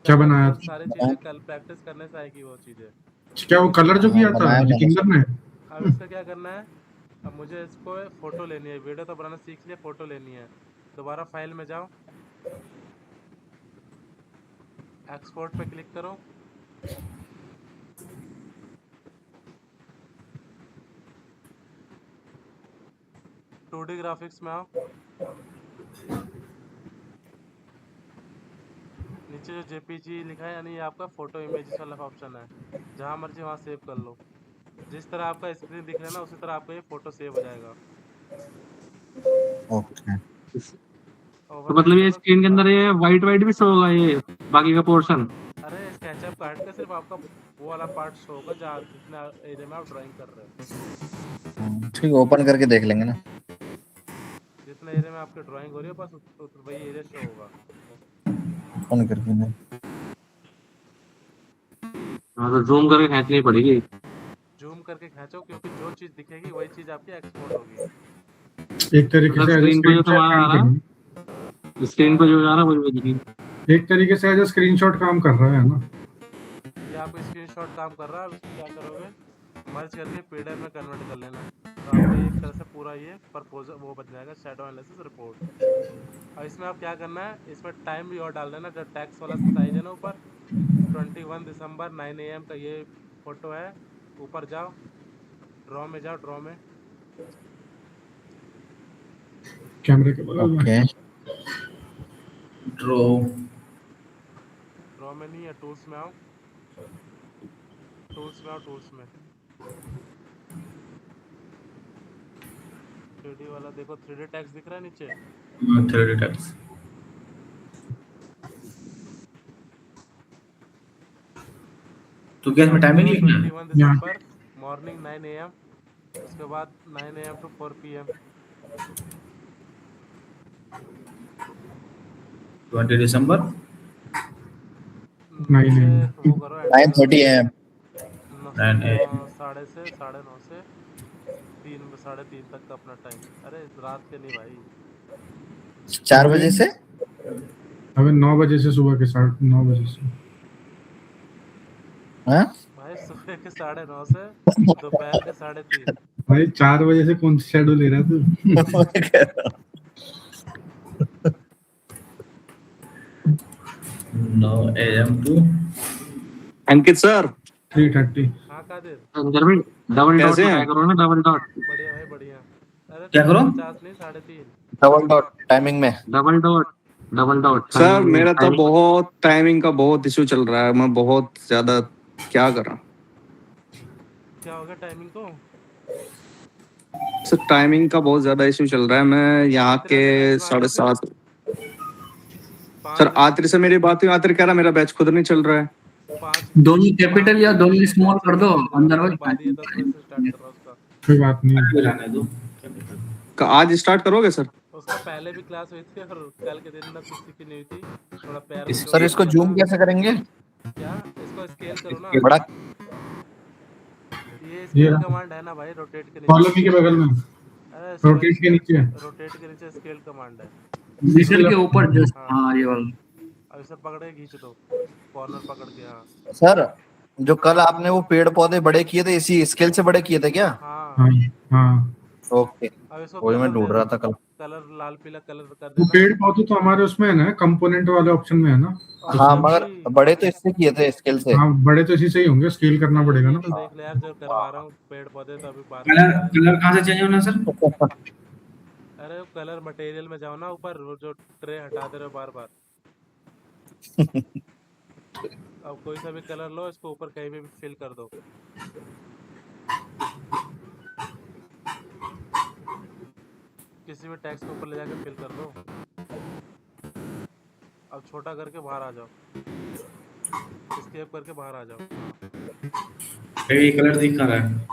क्या बनाया वो था? सारी चीजें कल प्रैक्टिस करने से आएगी वो चीजें। क्या वो कलर जो किया था बनाया मैंने जितेंद्र सर। ने? अब इसका क्या करना है, अब मुझे इसको फोटो लेनी है, वीडियो तो बनाना सीख लिया, फोटो लेनी है, दोबारा फाइल में जाओ, एक्सपोर्ट पे क्लिक करो, टू डी ग्राफिक्स में आओ, नीचे जो जेपीजी लिखा है यानी ये आपका फोटो इमेजेस वाला ऑप्शन है, जहाँ मर्जी वहाँ सेव कर लो, जिस तरह आपका स्क्रीन दिख रहा है ना उसी तरह आपका ये फोटो सेव हो जाएगा। ओके। तो मतलब ये स्क्रीन के अंदर ये वाइट वाइट भी शो होगा ये बाकी का पोर्शन? अरे स्केचअप का हट के सिर्फ आपका वो वाला पार्ट शो होगा जहाँ जितने एरिया में आप ड्राइंग कर रहे हो। ठीक है, ओपन करके देख लेंगे ना। जितने एरिया में आपकी ड्राइंग हो रही है बस वही एरिया शो होगा। ओपन करके नहीं। हाँ, तो जूम करके खींचनी पड़ेगी। जूम करके खींचो, क्योंकि जो चीज दिखेगी वही चीज आपकी एक्सपोर्ट होगी। एक तरीके मतलब से स्क्रीन पे जो तुम्हारा आ रहा, स्क्रीन पे जो जा रहा है वही दिखेगी। एक तरीके से एज स्क्रीनशॉट काम कर रहा है ना। ये आपको स्क्रीनशॉट काम कर रहा है, अब इसको क्या करोगे, मर्ज करके पीडीएफ में कन्वर्ट कर लेना, तो आपको एक तरह से पूरा ये प्रपोजल वो बन जाएगा, शैडो एनालिसिस रिपोर्ट। और इसमें आप क्या करना है, इसमें टाइम भी और डाल देना, जो टैक्स वाला साइज है ना ऊपर 21 दिसंबर 9 AM का ये फोटो है, ऊपर जाओ ड्रॉ में, जाओ ड्रॉ में, कैमरे के बगल में। ओके। ड्रॉ में नहीं है, टूल्स में आओ, टूल्स में आओ, टूल्स में 3D वाला देखो, 3D टैक्स दिख रहा है नीचे, 3D टैक्स। तो क्या इसमें टाइमिंग लिखना है? 21 दिसंबर मॉर्निंग 9 AM, उसके बाद 9 AM to 4 PM, 20 December 9:30 AM। 9:30 से 9:30 से 3 साढ़े 3 तक का अपना टाइम। अरे रात के नहीं भाई, 4 बजे से अबे 9 बजे से सुबह के 9:30 बजे से। हाँ भाई सुबह के 9:30 से दोपहर के 3:30। भाई 4 बजे से कौन सी शेड्यूल ले रहा है तू? 9 AM to अंकित सर 3:30। हाँ कादिर, अंदर में डबल डॉट कैसे हैं? लगाया करो ना, डबल डॉट। बढ़िया भाई बढ़िया। अरे क्या करो? 50 नहीं 3:30। डबल डॉट टाइमिंग में। Double dot, double dot. Sir मेरा तो बहुत टाइमिंग का बहुत इशू चल रहा है, मैं बहुत ज्यादा क्या कर रहा। क्या हो गया टाइमिंग को? सर टाइमिंग का बहुत ज्यादा इशू चल रहा है, मैं यहाँ के 7:30 सर आतिर से मेरी बात हुई, आतिर कह रहा मेरा बैच खुद नहीं चल रहा है। 5 दोनों कैपिटल या दोनों स्मॉल कर दो, अंदर हो 10 बजे से स्टार्ट कर रहा उसका। कोई बात नहीं। को जाने दो। आज स्टार्ट करोगे सर? उसका पहले भी क्लास हुई थी और कल के दिन ना कुछ सीखी नहीं हुई थी, थोड़ा पैर में सर चोट इसको लगा जूम था। कैसे करेंगे? क्या इसको स्केल करो ना, बड़ा ये स्केल कमांड है ना भाई, रोटेट के कॉलम नीचे। के बगल में अरे रोटेट के नीचे। रोटेट के नीचे स्केल कमांड है। नीचे के ऊपर जस्ट, हाँ ये वाला। अब इसे पकड़ के खींच दो, कॉर्नर पकड़ के। हाँ सर जो कल आपने वो पेड़ पौधे बड़े किए थे इसी स्केल से बड़े किए थे क्या? हाँ हाँ हाँ। ओके, अब इसको वही मैं ढूंढ रहा था कल। कलर लाल पीला कलर कर वो देना। पेड़ पौधे तो हमारे उसमें है ना, कंपोनेंट वाले ऑप्शन में है ना। और हाँ जो मगर भी- बड़े तो इससे किए थे स्केल से। हाँ बड़े तो इसी से ही होंगे, स्केल करना पड़ेगा ना। देख ले यार, जो करवा रहा हूँ पेड़ पौधे तो अभी बात। कलर कहाँ से चेंज होना सर? अरे कलर मटेरियल में जाओ ना ऊपर, वो जो ट्रे हटा दे रहे हो बार बार। अब कोई सा भी कलर लो, इसको ऊपर कहीं भी फिल कर दो। किसी भी टैक्स के ऊपर ले जाकर फिल कर दो। अब छोटा करके बाहर आ जाओ, एस्केप करके बाहर आ जाओ। ये कलर दिख रहा है।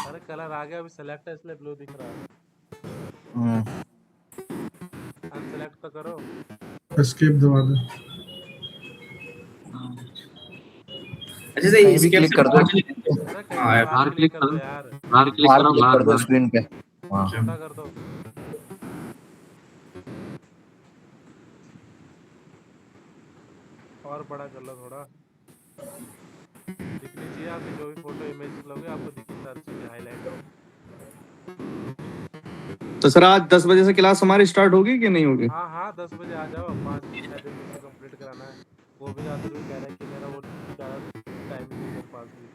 अरे कलर आ गया, अभी सेलेक्ट है इसलिए ब्लू दिख रहा है। अनसेलेक्ट तो करो। एस्केप दबा दो। अच्छा से कहीं भी क्लिक कर दो। अरे कहीं हाँ, बाहर क्लिक कर दो यार, बाहर क्लिक बाहर करो, क्लिक कर दो बाहर स्क्रीन पे। हाँ छोटा कर दो। और बड़ा कर लो थोड़ा, दिखनी चाहिए आपकी जो भी फोटो इमेज लोगे, आपको दिखनी चाहिए हाईलाइट। तो सर आज 10 बजे से क्लास हमारी स्टार्ट होगी कि नहीं होगी? हाँ हाँ 10 बजे आ जाओ, 5 एडमिशन कंप्लीट कराना है। वो भी आते हुए कह रहा है कि मेरा वो टाइम नहीं मेरे पास भी।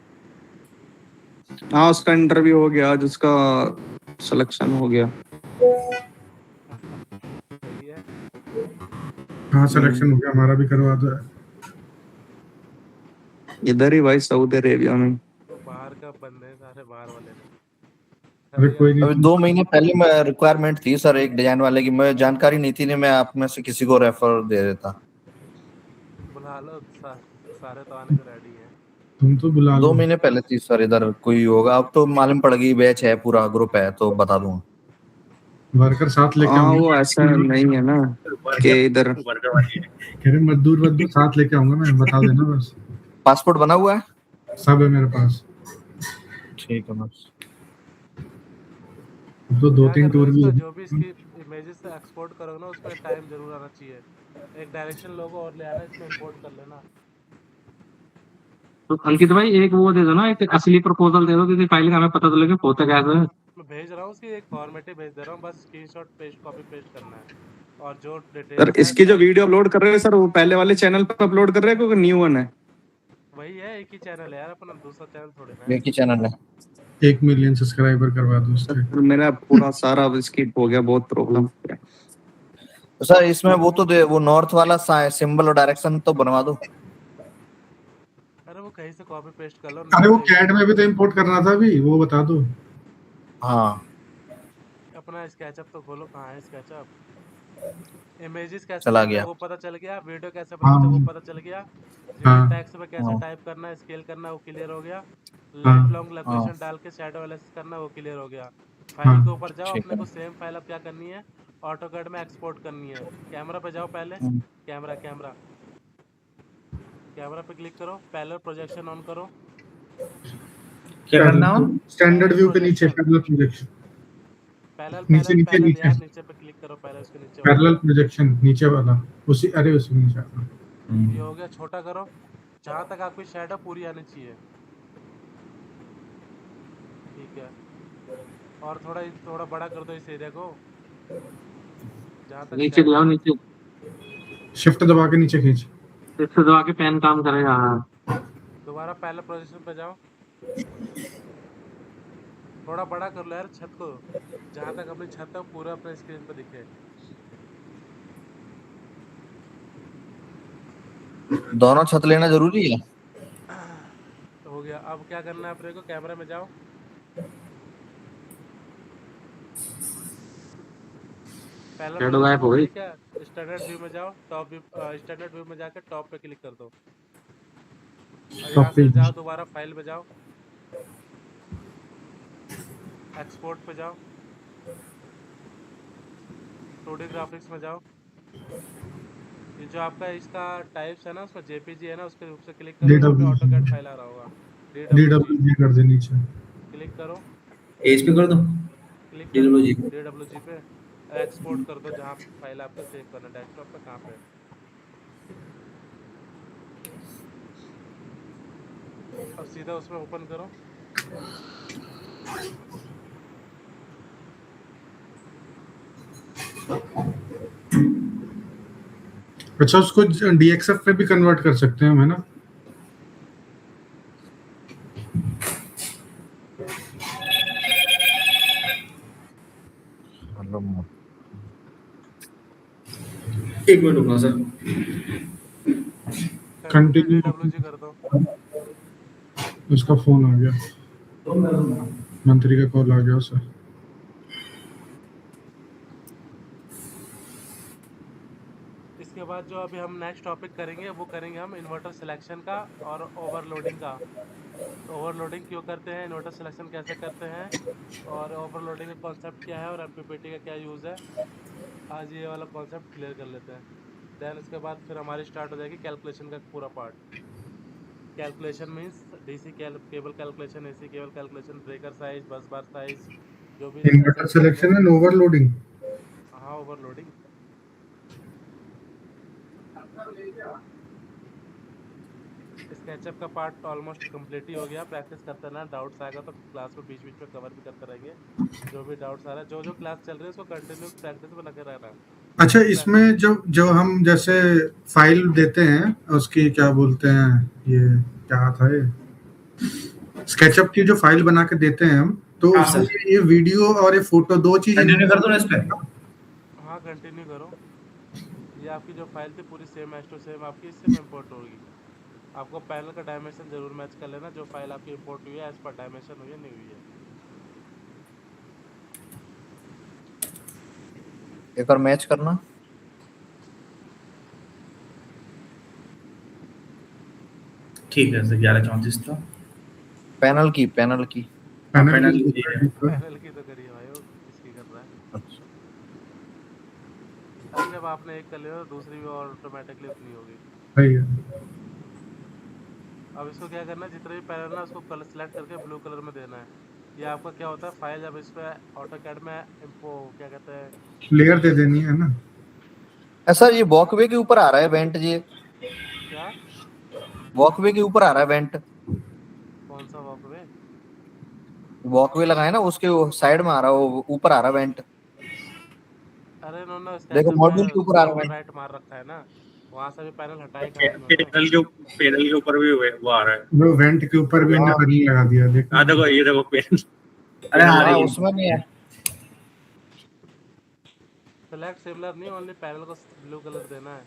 हाँ उसका इंटरव्यू हो गया आज, उसका सिलेक्शन हो गया। सही है। हाँ सिलेक्शन हो गया, हमारा भी करवा दो। इधर ही भाई सऊदी अरेबिया में। तो बाहर का बंदे हैं सारे, बाहर वाले ने। अरे कोई अभी नहीं। 2 महीने पहले मैं रिक्वायरमेंट थी सर एक डिजाइन वाले की, मैं जानकारी नहीं थी, नहीं मैं आप में से किसी को रेफर दे देता। बुला लो, सारे तो आने को रेडी हैं। तुम तो बुला 2 लो। महीने पहले थी सर, इधर कोई होगा अब तो मालूम पड़ गई, बैच है पूरा ग्रुप है तो बता दूंगा। वर्कर साथ लेके हाँ आऊंगा। वो ऐसा नहीं है ना कि इधर कह रहे मजदूर साथ लेके आऊंगा मैं, बता देना बस। पासपोर्ट बना हुआ है? सब है मेरे पास। ठीक है बस। तो 2-3 टूर भी जो भी इसकी इमेजेस से एक्सपोर्ट करोगे ना, उसमें टाइम जरूर आना चाहिए। एक डायरेक्शन लोगो और ले आना, इसमें इंपोर्ट कर लेना। तो अंकित भाई एक वो दे दो ना, एक असली प्रपोजल दे दो, किसी फाइल का हमें पता तो लगे होता क्या है। मैं भेज रहा हूँ, उसकी एक फॉर्मेट ही भेज दे रहा हूँ, बस स्क्रीनशॉट पेस्ट कॉपी पेस्ट करना है। और जो डिटेल सर इसकी जो वीडियो अपलोड कर रहे हैं सर, वो पहले वाले चैनल पर अपलोड कर रहे हैं क्योंकि न्यू वन है? वही है, एक ही चैनल है यार अपना, दूसरा चैनल थोड़े ना। एक ही चैनल है। 1 मिलियन सब्सक्राइबर करवा दो उसके। सर मेरा पूरा सारा स्किप हो गया, बहुत प्रॉब्लम। तो सर इसमें वो तो वो नॉर्थ वाला सिंबल और डायरेक्शन तो बनवा दो। अरे वो कहीं से कॉपी पेस्ट कर लो। अरे वो कैट में भी तो इंपोर्ट करना था अभी, वो बता दो। हाँ अपना स्केचअप तो खोलो, कहाँ है स्केचअप? इमेजेस कैसे चला बनते हैं गया। वो पता चल गया, वीडियो कैसे बनाते हैं वो पता चल गया, हाँ। टेक्स्ट में कैसे हाँ। टाइप करना है, स्केल करना है वो क्लियर हो गया, हाँ। लाइफ लॉन्ग लोकेशन डाल के शैडो एनालिसिस करना है वो क्लियर हो गया। फाइल हाँ। के ऊपर जाओ, ठीक अपने है। को सेम फाइल अब क्या करनी है, ऑटोकैड में एक्सपोर्ट करनी है। कैमरा पे जाओ पहले, कैमरा पे क्लिक करो, पैरेलल प्रोजेक्शन ऑन करो। क्या करना हो? स्टैंडर्ड व्यू के नीचे पैरेलल प्रोजेक्शन। पैरेलल नीचे यार, नीचे नीचे पे क्लिक करो, पहले उसके नीचे पैरेलल प्रोजेक्शन नीचे वाला, उसी अरे उसी नीचे वाला। ये हो गया, छोटा करो जहाँ तक आपकी शैडो पूरी आनी चाहिए। ठीक है, और थोड़ा बड़ा कर दो इस एरिया को, जहाँ तक नीचे ले आओ, नीचे शिफ्ट दबा के नीचे खींच। इससे दबा के पेन काम करेगा। हाँ दोबारा पहले पोजीशन पे जाओ, थोड़ा बड़ा कर लो यार छत को, जहाँ तक अपनी छत है पूरा अपने स्क्रीन पे दिखे। दोनों छत लेना जरूरी है। तो हो गया, अब क्या करना है अपने को, कैमरा में जाओ, पहला शैडो गायब हो गई। ठीक है, स्टैंडर्ड व्यू में जाओ, टॉप व्यू, स्टैंडर्ड व्यू में जाकर टॉप पे क्लिक कर दो और यहाँ से जाओ दोबारा फाइल पे जाओ, एक्सपोर्ट पे जाओ, 2D ग्राफिक्स में जाओ। ये जो आपका इसका टाइप्स है ना, उसमें जेपीजी है ना, उसके ऊपर से क्लिक करो, यहाँ पे ऑटोकैड फाइल आ रहा होगा, DWG कर दे नीचे। क्लिक करो, एज पे कर दो, क्लिक कर दो DWG पे। DWG पे, एक्सपोर्ट कर दो जहाँ फाइल आपको सेव करना है, डेस्कटॉप पे कहाँ पे। अब सीधा उसमें ओपन करो, अच्छा, उसको DXF पे भी कन्वर्ट कर सकते हैं हम, है ना? एक मिनट रुकना सर। कंटिन्यू। DWG कर दो। उसका फोन आ गया, मंत्री का कॉल आ गया उसे। इसके बाद जो अभी हम नेक्स्ट टॉपिक करेंगे वो करेंगे हम इन्वर्टर सिलेक्शन का और ओवरलोडिंग का। ओवरलोडिंग क्यों करते हैं, इन्वर्टर सिलेक्शन कैसे करते हैं, और ओवरलोडिंग का कॉन्सेप्ट क्या है और MPPT का क्या यूज़ है, आज ये वाला कॉन्सेप्ट क्लियर कर लेते हैं। देन इसके बाद फिर हमारी स्टार्ट हो जाएगी कैलकुलेशन का पूरा part. Calculation means DC cable calculation, AC cable calculation, breaker size, बस बार साइज, जो भी इन्वर्टर सिलेक्शन एंड ओवरलोडिंग। हाँ, ओवरलोडिंग। स्केचअप का पार्ट ऑलमोस्ट कंप्लीट ही हो गया, प्रैक्टिस करते रहना, डाउट्स आएगा तो क्लास में बीच बीच में कवर भी करते रहेंगे। जो भी डाउट्स आ रहा है, जो जो क्लास चल रही है उसको कंटिन्यू प्रैक्टिस में लगे रहना। अच्छा, इसमें जो हम जैसे फाइल देते हैं उसकी क्या बोलते हैं, ये क्या था, ये स्केचअप की जो फाइल बना के देते हैं हम, तो हाँ, उसमें सर। ये वीडियो और ये फोटो दो चीजें कंटिन्यू कर दो ना इस पे। हाँ, कंटिन्यू करो। ये आपकी जो फाइल थी पूरी सेम एज टू सेम आपकी इससे इम्पोर्ट होगी। आपको पैनल का डायमेंशन जरूर मैच कर लेना, जो फाइल आपकी इंपोर्ट हुई है एज पर डायमेंशन हुई है नहीं हुई है। एक बार मैच करना। ठीक है सर, 11:34 था। पैनल की पैनल पैनल की तो करिए भाई, वो किसकी कर रहा है। अरे जब आपने एक कर लिया तो दूसरी भी ऑटोमेटिकली उतनी होगी। सही है। अब इसको क्या करना है, जितने भी पैनल ना उसको कलर सेलेक्ट करके ब्लू कलर में देना है। ये आपका क्या होता है, फाइल जब इस पे ऑटोकैड में क्या कहते हैं, लेयर दे देनी है ना। सर ये वॉकवे के ऊपर आ रहा है वेंट, ये क्या वॉकवे के ऊपर आ रहा है वेंट। कौन सा वॉकवे? वॉकवे लगाए ना, उसके साइड में आ रहा है, वो ऊपर आ रहा है वेंट। अरे इन्होंने देखो मॉड्यूल के ऊपर आ रहा है राइट मार रखा है ना, वहाँ से भी पैनल हटाए पैनल के ऊपर भी वो आ रहा है, वो वेंट के ऊपर भी इन्हें पैनल लगा दिया, देखो। हाँ देखो, ये देखो पैनल। अरे हाँ, उसमें नहीं है। सेलेक्ट सिमिलर नहीं, ओनली पैनल को ब्लू कलर देना है।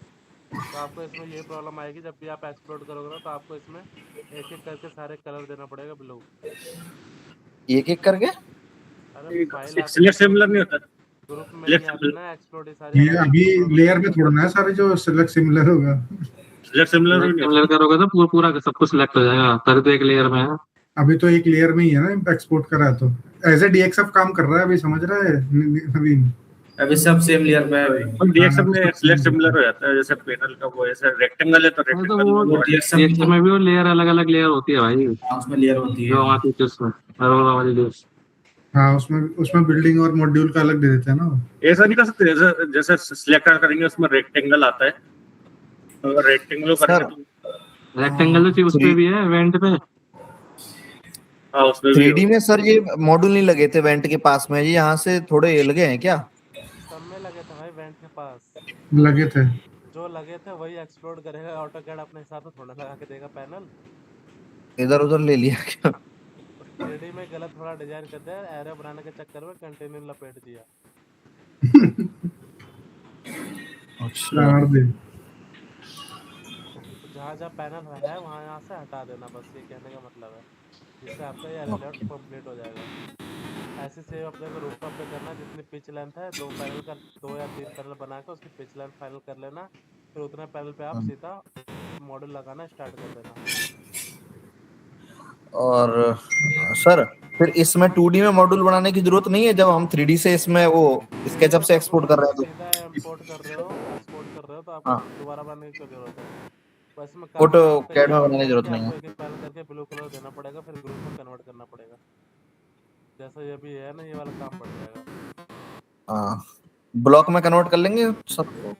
तो आपको इसमें ये प्रॉब्लम आएगी, जब भी आप एक्सप्लोड करोगे ना तो आपको इसमें एक एक करके सारे कलर देना पड़ेगा ब्लू, एक एक करके। अरे फाइल सिलेक्ट सिमिलर नहीं होता, ग्रुप में नहीं आती ना एक्सप्लोड, ये सारी ये अभी लेयर में थोड़ा ना सारे जो सिलेक्ट सिमिलर होगा। सिलेक्ट सिमिलर करोगे तो पूरा सब कुछ सिलेक्ट हो जाएगा, तभी तो एक लेयर में है। अभी तो एक लेयर में ही है ना एक्सपोर्ट करा है, तो एज ए DXF काम कर रहा है अभी, समझ रहा है नवीन? अभी सब सेम लेयर पे है अभी। और DXF में सिलेक्ट सिमिलर हो जाता है, जैसे पैनल का वो ऐसे रेक्टेंगल है तो तो रेक्टेंगल वो DXF में भी वो लेयर अलग-अलग लेयर होती है भाई, उसमें लेयर होती है जो आती है उसमें हर वाली लेयर। हाँ, उसमें बिल्डिंग और मॉड्यूल का अलग दे देते हैं ना। ऐसा नहीं कर सकते, जैसे सिलेक्ट करेंगे उसमें रेक्टेंगल आता है, तो रेक्टेंगल करेंगे रेक्टेंगल तो उस पे भी है वेंट पे। हाँ, उसमें 3D में सर ये मॉड्यूल नहीं लगे थे वेंट के पास में, ये यहाँ से थोड़े लगे हैं क्या? सब में लगे थे भाई, वेंट के पास लगे थे, जो लगे थे वही एक्सप्लोड करेगा, ऑटोकैड अपने हिसाब से थोड़ा लगा के देगा पैनल। इधर उधर ले लिया क्या? 3D में गलत थोड़ा डिजाइन कर दिया, एरे बनाने के चक्कर में कंटेनर लपेट दिया। तो जहाँ जहाँ पैनल है वहाँ यहाँ से हटा देना, बस ये कहने का मतलब है, जिससे आपका ये लेआउट कंप्लीट हो जाएगा। ऐसे से अपने को रूफटॉप पे करना, जितनी पिच लेंथ है 2 या 3 पैनल बना के उसकी पिच लेंथ फाइनल कर लेना, फिर उतने पैनल पे आप सीधा मॉड्यूल लगाना स्टार्ट कर देना। और सर फिर इसमें 2D में मॉड्यूल बनाने की जरूरत नहीं है जब हम 3D से इसमें वो स्केचअप से एक्सपोर्ट कर रहे हैं तो? सीधा इंपोर्ट कर रहे हो, एक्सपोर्ट कर रहे हो तो आपको हाँ, दोबारा बनाने की जरूरत है। वैसे में फोटो काम आपका कैड ये में होता बनाने की है जरूरत कि नहीं आपको है। एक एक पैनल करके ब्लू कलर देना पड़ेगा, फिर ग्रुप में कन्वर्ट करना पड़ेगा। जैसा ये भी है ना, ये वाला काम पड़ जाएगा। हाँ, ब्लॉक में कन्वर्ट कर लेंगे सबको।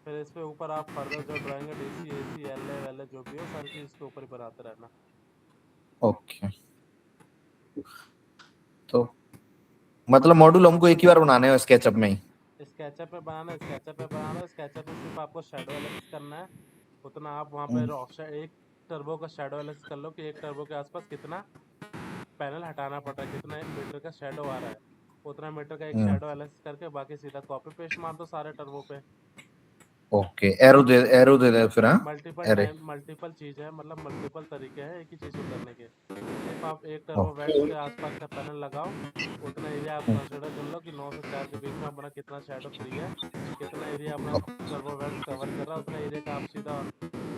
फिर इस पे ऊपर आप फर्दर जो ड्राइंग है डीसी एसी एलए वेले जो भी हो सारी चीज इसके ऊपर ही बनाते रहना। ओके, तो मतलब मॉड्यूल हमको एक ही बार बनाने हैं स्केचअप में ही? स्केचअप पे बनाना, स्केचअप में सिर्फ आपको शैडो एनालिसिस करना है। उतना आप वहाँ पे ऑप्शन एक टर्बो का शैडो एनालिसिस कर लो कि एक टर्बो के आसपास कितना पैनल हटाना पड़ रहा है, कितना एक मीटर का शैडो आ रहा है, उतना मीटर का एक शैडो एनालिसिस करके बाकी सीधा कॉपी पेस्ट मार दो सारे टर्बो पे। ओके, एरो दे दे फिर। हाँ, एरे मल्टीपल चीज है, मतलब मल्टीपल तरीके हैं एक ही चीज को करने के। सिर्फ आप एक टर्बो वेट्स के आसपास का पैनल लगाओ, उतना एरिया आप कंसीडर कर लो कि 9 से 4 के बीच में अपना कितना शैडो फ्री है, कितना एरिया अपना टर्बो वेट्स कवर कर रहा है, उतना एरिया का आप सीधा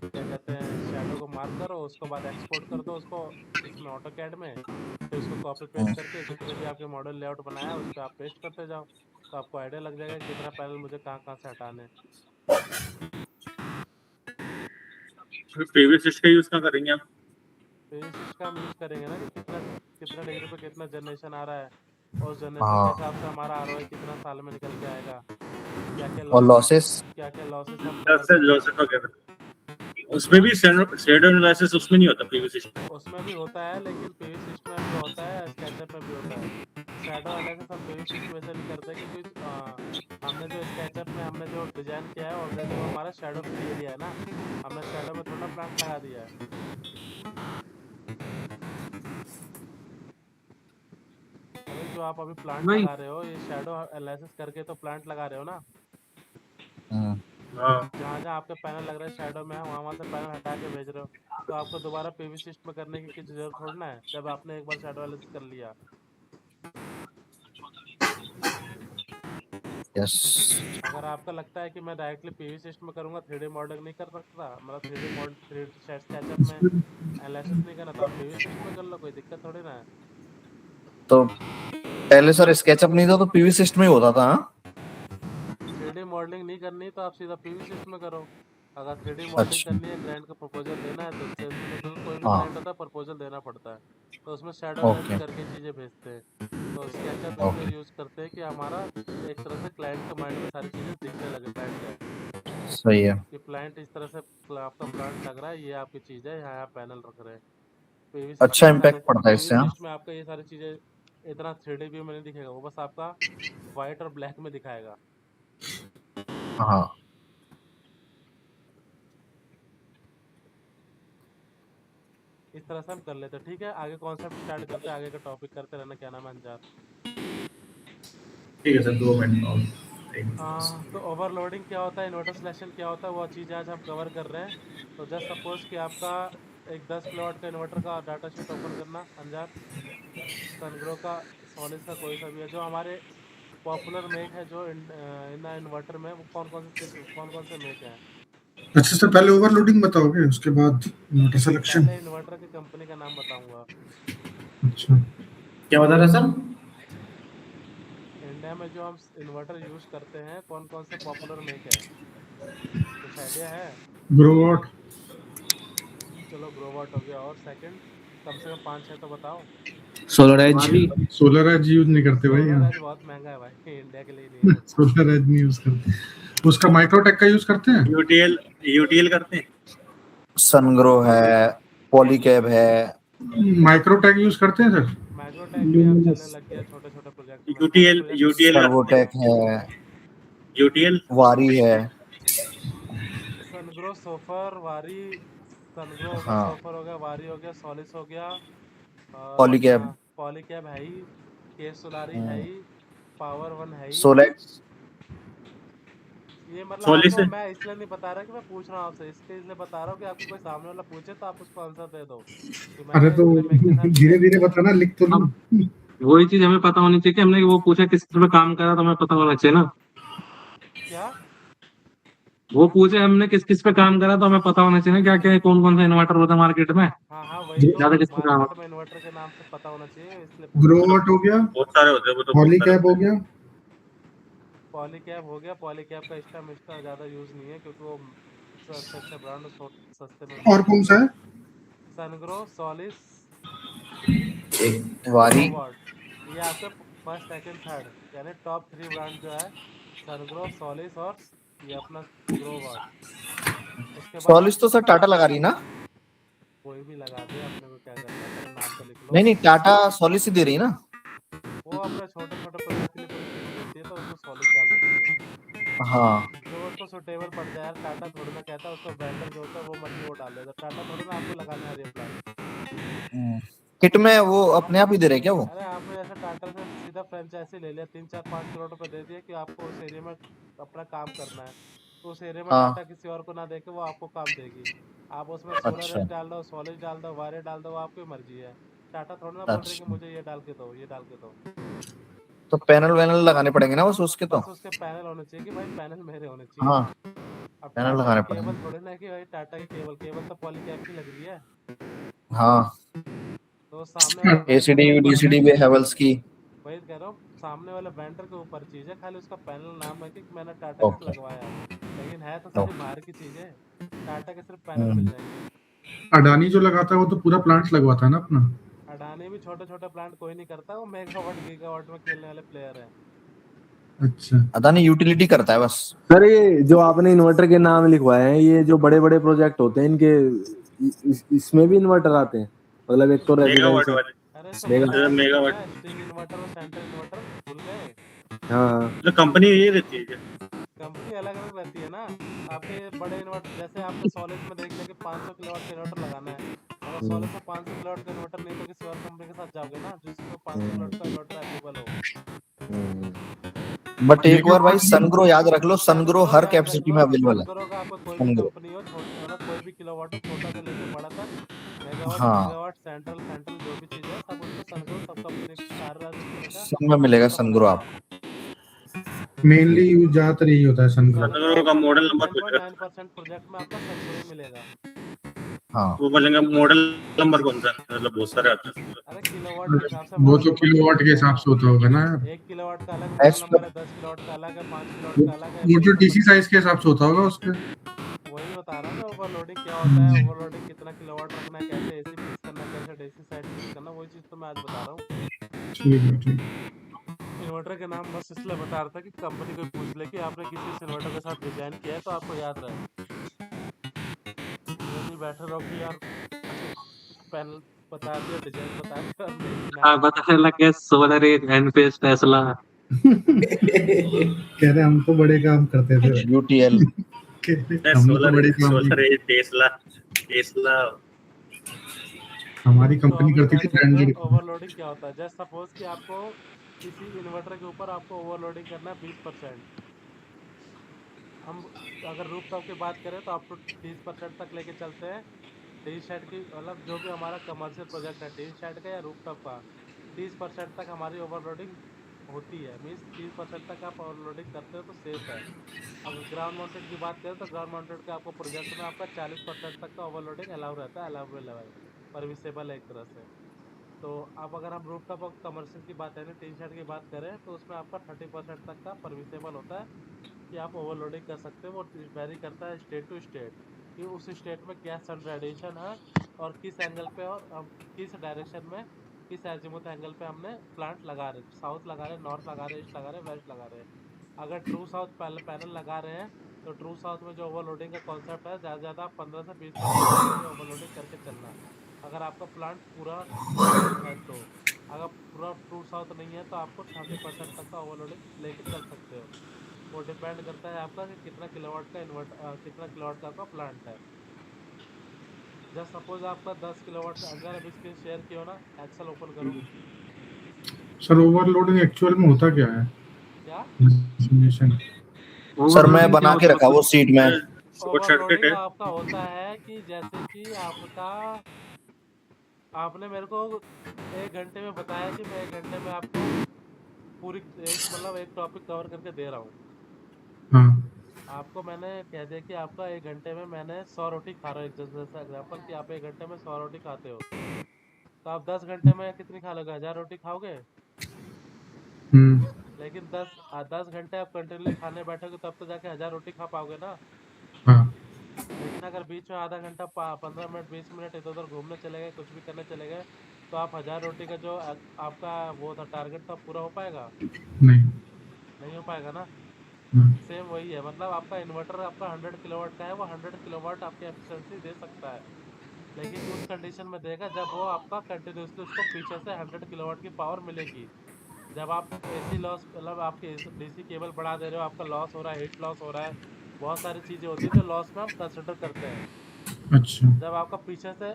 क्या कहते हैं शैडो को मार्क करो, उसके बाद एक्सपोर्ट कर दो उसको इसमें ऑटोकैड में, फिर उसको कॉपी पेस्ट करके जितने भी आपके मॉडल लेआउट बनाया है उस पर आप पेस्ट करते जाओ, तो आपको आइडिया लग जाएगा कि कितना पैनल मुझे कहाँ कहाँ से हटाने हैं। पीवीसिस्ट का यूज कहाँ करेंगे आप? पेज का हम यूज करेंगे ना कि कितना कितना डिग्री पे कितना जनरेशन आ रहा है, और जनरेशन के हिसाब से हमारा आरओआई कितना साल में निकल के आएगा, क्या और लॉसेस लॉसेस हम लॉसेस वगैरह उसमें भी शेडो एनालिसिस उसमें नहीं होता पीवीसिस्ट में? उसमें भी होता है, लेकिन पीवी सिस्टम में भी होता है, स्केचअप में भी होता है। शैडो एनालिसिस हम पीवी सिस्टम वैसे नहीं करते क्योंकि हमने जो स्केचअप में हमने जो डिजाइन किया है ऑलरेडी वो हमारा शैडो फ्री एरिया है ना, हमने शैडो में थोड़ा प्लांट लगा दिया है। अरे जो आप अभी प्लांट लगा रहे हो ये शैडो एनालिसिस करके तो प्लांट लगा रहे हो ना, जहाँ जहाँ आपके पैनल लग रहे हैं शैडो में है वहाँ से पैनल हटा के भेज रहे हो, तो आपको दोबारा पीवी सिस्टम में करने की जरूरत थोड़ी ना है जब आपने एक बार शैडो एनालिसिस कर लिया। यस। अगर आपका लगता है कि मैं डायरेक्टली पीवी सिस्टम में करूंगा 3D मॉडलिंग नहीं कर सकता, मतलब 3D स्केचअप में एनालिसिस नहीं करना, तो आप पीवी सिस्टम में कर लो, कोई दिक्कत थोड़ी ना है। तो पहले सर स्केचअप नहीं था तो पीवी सिस्टम ही होता था। हाँ, 3D मॉडलिंग नहीं करनी तो आप सीधा पीवी सिस्टम में करो। अगर 3D मॉडलिंग करनी है, क्लाइंट को प्रपोजल देना है तो कोई भी क्लाइंट होता है प्रपोजल देना पड़ता है, तो उसमें शैडो एनालिसिस करके चीजें भेजते हैं, तो स्केचअप इसलिए यूज करते हैं कि हमारा एक तरह से क्लाइंट के माइंड में सारी चीजें दिखने लगे, बैठ जाए। सही है कि प्लांट इस तरह से आपका प्लांट लग रहा है, ये आपकी चीज है, यहाँ पैनल रख रहे हैं। पीवी अच्छा इम्पैक्ट पड़ता है इससे। में आपका ये सारी चीजें इतना 3D व्यू में नहीं दिखेगा, वो बस आपका व्हाइट और ब्लैक में दिखाएगा। हाँ, इस तरह से हम कर लेते हैं। ठीक है, आगे कॉन्सेप्ट स्टार्ट करते हैं, आगे का टॉपिक करते रहना। क्या नाम है अंजार? ठीक है सर, 2 मिनट और। तो ओवरलोडिंग क्या होता है, इन्वर्टर सिलेक्शन क्या होता है, वो चीज़ आज हम कवर कर रहे हैं। तो जस्ट सपोज कि आपका एक 10 किलोवाट का इन्वर्टर का डाटा शीट ओपन करना अंजार, सनग्रो का सॉलिड का कोई सा भी है, जो हमारे पॉपुलर मेक है जो इन इन्वर्टर में, वो कौन कौन से मेक हैं। अच्छा सर, पहले ओवरलोडिंग बताओगे उसके बाद इन्वर्टर सिलेक्शन? पहले इन्वर्टर की कंपनी का नाम बताऊंगा। अच्छा, क्या बता रहे सर? इंडिया में जो हम इन्वर्टर यूज करते हैं कौन कौन से पॉपुलर मेक है, कुछ आइडिया है? ग्रोवॉट। चलो ग्रोवॉट हो गया, और सेकंड कम से कम 5-6 तो बताओ। सोलर एज यूज नहीं करते भाई यहाँ। सोलर एज बहुत महंगा है भाई, इंडिया के लिए नहीं है। सोलर एज नहीं यूज करते, उसका माइक्रोटेक का यूज करते हैं। यूटीएल करते हैं, सनग्रो है, पॉलीकैब है। माइक्रोटेक यूज करते हैं सर। माइक्रोटेक भी अब चलने लग गया छोटे-छोटे प्रोजेक्ट में। यूटीएल सर्वोटेक है, यूटीएल वारी है। सनग्रो सोफर वारी, सनग्रो हो गया, सोफर हो गया, वारी हो गया, सॉलिस हो गया, पॉलीकैब है ही, के सोलारी है ही, पावर वन है ही। सोलेक्स ये मतलब आपको मैं इसलिए नहीं बता रहा कि मैं पूछ रहा हूँ आपसे, इसके इसलिए बता रहा हूँ कि आपको कोई सामने वाला पूछे तो आप उसको आंसर दे दो। अरे तो धीरे धीरे बताना, लिख तो लो। वही चीज हमें पता होनी चाहिए कि हमने वो पूछा किस पे काम करा, तो हमें पता होना चाहिए ना। क्या? वो पूछे हमने किस किस पे काम करा, तो हमें पता होना चाहिए ना क्या क्या कौन कौन सा इन्वर्टर होता है मार्केट में, हाँ हाँ, वही तो ज्यादा किस पे काम। मार्केट में इन्वर्टर के नाम से पता होना चाहिए, इसलिए पूछ रहा हूँ। ग्रोवर्ट हो गया, बहुत सारे होते हैं वो तो, बहुत सारे पॉलीकैब हो होते हैं। गया, पॉलीकैब हो गया। पॉलीकैब का इसका ज़्यादा यूज़ नहीं है, क्योंकि वो सबसे अच्छा ब्रांड सस्ते में और मिलता कौन सा है? सनग्रो, सॉलिस, वारी। ग्रोवर्ट, ये आपके फर्स्ट सेकंड थर्ड यानी टॉप 3 ब्रांड जो है, सनग्रो, सॉलिस और ये अपना ग्रोवर्ट। उसके बाद सॉलिस तो सर टाटा लगा रही ना? कोई भी लगा दे, अपने को क्या करना है, पहले नाम तो लिख लो। नहीं नहीं, टाटा सॉलिस ही दे रही ना? वो अपने छोटे छोटे प्रोजेक्ट के लिए कोई चीज़ देती है तो उसमें सॉलिस डाल देती है, हाँ। जो उसको सुटेबल पड़ जाए यार। टाटा थोड़ी ना कहता है, उसका वेंडर जो होता है वो मर्जी वो डाल देता है। टाटा थोड़ी ना आपको लगाने आ रही है प्लांट। किट में वो अपने आप ही दे रहे क्या वो? अरे आपने जैसे टाटा से सीधा फ्रेंचाइजी ले लिया, 3 4 5 करोड़ रुपए दे दिए कि आपको उस एरिया में अपना काम करना है, तो उस एरिया में हाँ। टाटा किसी और को ना देके वो आपको काम देगी। आप उसमें अच्छा सोलर डाल दो, सॉलिड डाल दो, वायरे डाल दो, वो आपकी मर्जी है। टाटा थोड़ी ना बोल रही कि अच्छा, मुझे ये डाल के दो, ये डाल के दो। तो पैनल वैनल लगाने पड़ेंगे ना बस उसके तो? बस उसके पैनल होने चाहिए कि भाई पैनल मेरे होने चाहिए। हाँ, अब पैनल टाटा की लगाने केबल पड़ेंगे। थोड़ी ना कि भाई टाटा की केबल केबल तो पॉलीकैब की लग रही है। हाँ, तो सामने वाले वेंडर एसीडी के ऊपर है। डीसीडी भी हैवेल्स की। वही कह रहा हूँ, सामने वाले वेंडर के ऊपर चीज है, खाली उसका पैनल नाम है कि मैंने टाटा का ओके लगवाया है, लेकिन है तो सारी ओके। बाहर की चीजें। टाटा के सिर्फ पैनल मिल जाएंगे। अडानी जो लगाता है वो तो पूरा प्लांट लगवाता है ना अपना। अडानी भी छोटे छोटे प्लांट कोई नहीं करता, वो मेगावाट गीगावाट में खेलने वाले प्लेयर है। अच्छा, अदानी यूटिलिटी करता है बस। सर ये जो आपने इन्वर्टर के नाम लिखवाए हैं, ये जो बड़े बड़े प्रोजेक्ट होते हैं इनके इसमें भी इन्वर्टर आते हैं? मतलब एक तो मेगावाट रेजिडेंशियल। अरे तो बताया तो था ना, स्ट्रिंग इन्वर्टर और सेंट्रल इन्वर्टर, भूल गए? हाँ तो कंपनी ये देती है क्या? कंपनी अलग अलग रहती है ना। आपके बड़े इन्वर्टर जैसे आपको सॉलिस में देख लिया कि 500 किलोवाट का इन्वर्टर लगाना है, अगर सॉलिस में 500 किलोवाट का इन्वर्टर नहीं तो किसी और कंपनी के साथ जाओगे ना जिसमें 500 किलोवाट का इन्वर्टर अवेलेबल हो। बट एक बार भाई मेगावाट में सनग्रो याद रख लो, सनग्रो हर याद रख कैपेसिटी लो, में अवेलेबल है। सनग्रो का आपको कोई भी सनग्रो। कंपनी हो, मतलब कोई भी किलोवाट हो, छोटा से लेके बड़ा तक, मेगावाट हाँ, गीगावाट सेंट्रल सेंट्रल जो भी चीज़ है सब उसमें सनग्रो, सब कंपनी सारा मिलेगा, सब में मिलेगा उसका सनग्रो बनाया आपको। मेनली यूज ज्यादातर यही होता है सनग्रो। सनग्रो का मॉडल नंबर पूछ रहा 99.9% प्रोजेक्ट में आपका सनग्रो ही मिलेगा। हाँ, वो बोलेंगे मॉडल नंबर कौन सा है? मतलब बहुत सारे आते हैं। अरे किलोवाट के हिसाब से वो मॉडल तो नंबर चेंज किलोवाट के होता है हिसाब ना। से होता होगा ना यार। 1 किलोवाट का अलग मॉडल एज नंबर पर है, 10 किलोवाट का अलग है, 5 किलोवाट वो का अलग है, वो बीस जो का डीसी साइज के हिसाब से होता होगा उसके। वही बता रहा हूँ ना, ओवरलोडिंग क्या होता है, ओवरलोडिंग कितना किलोवाट रखना है, कैसे एसी फिक्स करना है, कैसे डीसी साइड फिक्स करना, वही चीज़ तो मैं आज बता रहा हूँ। ठीक है, ठीक। इन्वर्टर के नाम बस इसलिए बता रहा था कि कंपनी को पूछ ले कि आपने किसी इस इन्वर्टर के साथ डिजाइन किया है तो आपको याद रहे, ये नहीं बैठे रहो कि यार पैनल बता दिया, डिजाइन बता दिया और नहीं हाँ, ना। पता लग गया सोलर एक एनफेस टेस्ला। कह रहे हम तो बड़े काम करते थे भाई। यूटीएल। कह रहे, हमने तो बड़े काम सोलर किए। Tesla Tesla. हमारी तो कंपनी अभी करती थी बैठ करते हैं, ब्रांडेड। ओवरलोडिंग क्या होता है। जस्ट सपोज कि आपको किसी इन्वर्टर के ऊपर आपको ओवरलोडिंग करना है 20%। हम अगर रूफ टॉप की बात करें तो आपको 30% तक लेके चलते हैं। टी शेड की मतलब जो भी हमारा कमर्शियल प्रोजेक्ट है, टी शेड का या रूफ टॉप का, 30% तक हमारी ओवरलोडिंग होती है। मीन्स 30% तक आप ओवरलोडिंग करते हो तो सेफ है। अगर ग्राउंड माउंटेड की बात करें तो ग्राउंड माउंटेड का आपको प्रोजेक्ट में आपका 40% तक का ओवरलोडिंग अलाउ रहता है, अलाउबल है, परमिसेबल है एक तरह से। तो अब अगर हम रूफ टॉप और कमर्शियल की बात करें, टी शेड की बात करें तो उसमें आपका 30% तक का परमिसेबल होता है कि आप ओवरलोडिंग कर सकते हो। वो वेरी करता है स्टेट टू स्टेट कि उस स्टेट में क्या सन रेडिएशन है और किस एंगल पे और किस डायरेक्शन में, किस एजिमुथ एंगल पे हमने प्लांट लगा रहे, साउथ लगा रहे, नॉर्थ लगा रहे, ईस्ट लगा रहे, वेस्ट लगा रहे। अगर ट्रू साउथ पैनल लगा रहे हैं तो ट्रू साउथ में जो ओवरलोडिंग का कॉन्सेप्ट है, ज़्यादा ज़्यादा 15 से 20% तक की ओवरलोडिंग करके चलना, अगर आपका प्लांट पूरा साउथ है तो। अगर पूरा ट्रू साउथ नहीं है तो आपको 30% तक का ओवरलोडिंग लेके चल सकते हो। वो डिपेंड करता है आपका कि कितना किलोवाट का कितना किलोवाट का आपका प्लांट है। जस्ट सपोज आपका 10 किलोवाट का, अगर अब स्क्रीन शेयर किया ना, एक्सेल ओपन करो। सर ओवरलोडिंग एक्चुअल में होता क्या है? क्या डेफिनेशन। सर मैं ओवरलोडिंग क्या बना के होता है रखा वो सीट में। शॉर्ट सर्किट ओवरलोडिंग है। आपका होता है कि जैसे कि आपका आपने मेरे को 1 घंटे में बताया कि मैं 1 घंटे में आपको पूरी एक टॉपिक कवर करके दे रहा हूँ। हाँ आपको मैंने कह दिया कि आपका 1 घंटे में मैंने 100 रोटी खा रहा हूँ, जैसा एग्जाम्पल कि आप 1 घंटे में 100 रोटी खाते हो, तो आप 10 घंटे में कितनी खा लोगे? 1000 रोटी खाओगे। लेकिन 10 घंटे आप कंटिन्यूली खाने बैठोगे तब तो जाके 1000 रोटी खा पाओगे ना। हाँ लेकिन अगर बीच में आधा घंटा 15 मिनट 20 मिनट इधर उधर घूमने चले गए, कुछ भी करने चले गए, तो आप 1000 रोटी का जो आपका वो था टारगेट था, पूरा हो पाएगा? नहीं हो पाएगा ना। सेम वही है, मतलब आपका इन्वर्टर आपका 100 किलोवाट का है, वो 100 किलोवाट आपकी एफिशिएंसी दे सकता है, लेकिन उस कंडीशन में देगा जब वो आपका कंटिन्यूसली उसको पीछे से 100 किलोवाट की पावर मिलेगी। जब आप एसी लॉस, मतलब आपके डीसी केबल बढ़ा दे रहे हो, आपका लॉस हो रहा है, हीट लॉस हो रहा है, बहुत सारी चीज़ें होती है जो लॉस में हम कंसिडर करते हैं। अच्छा जब आपका पीछे से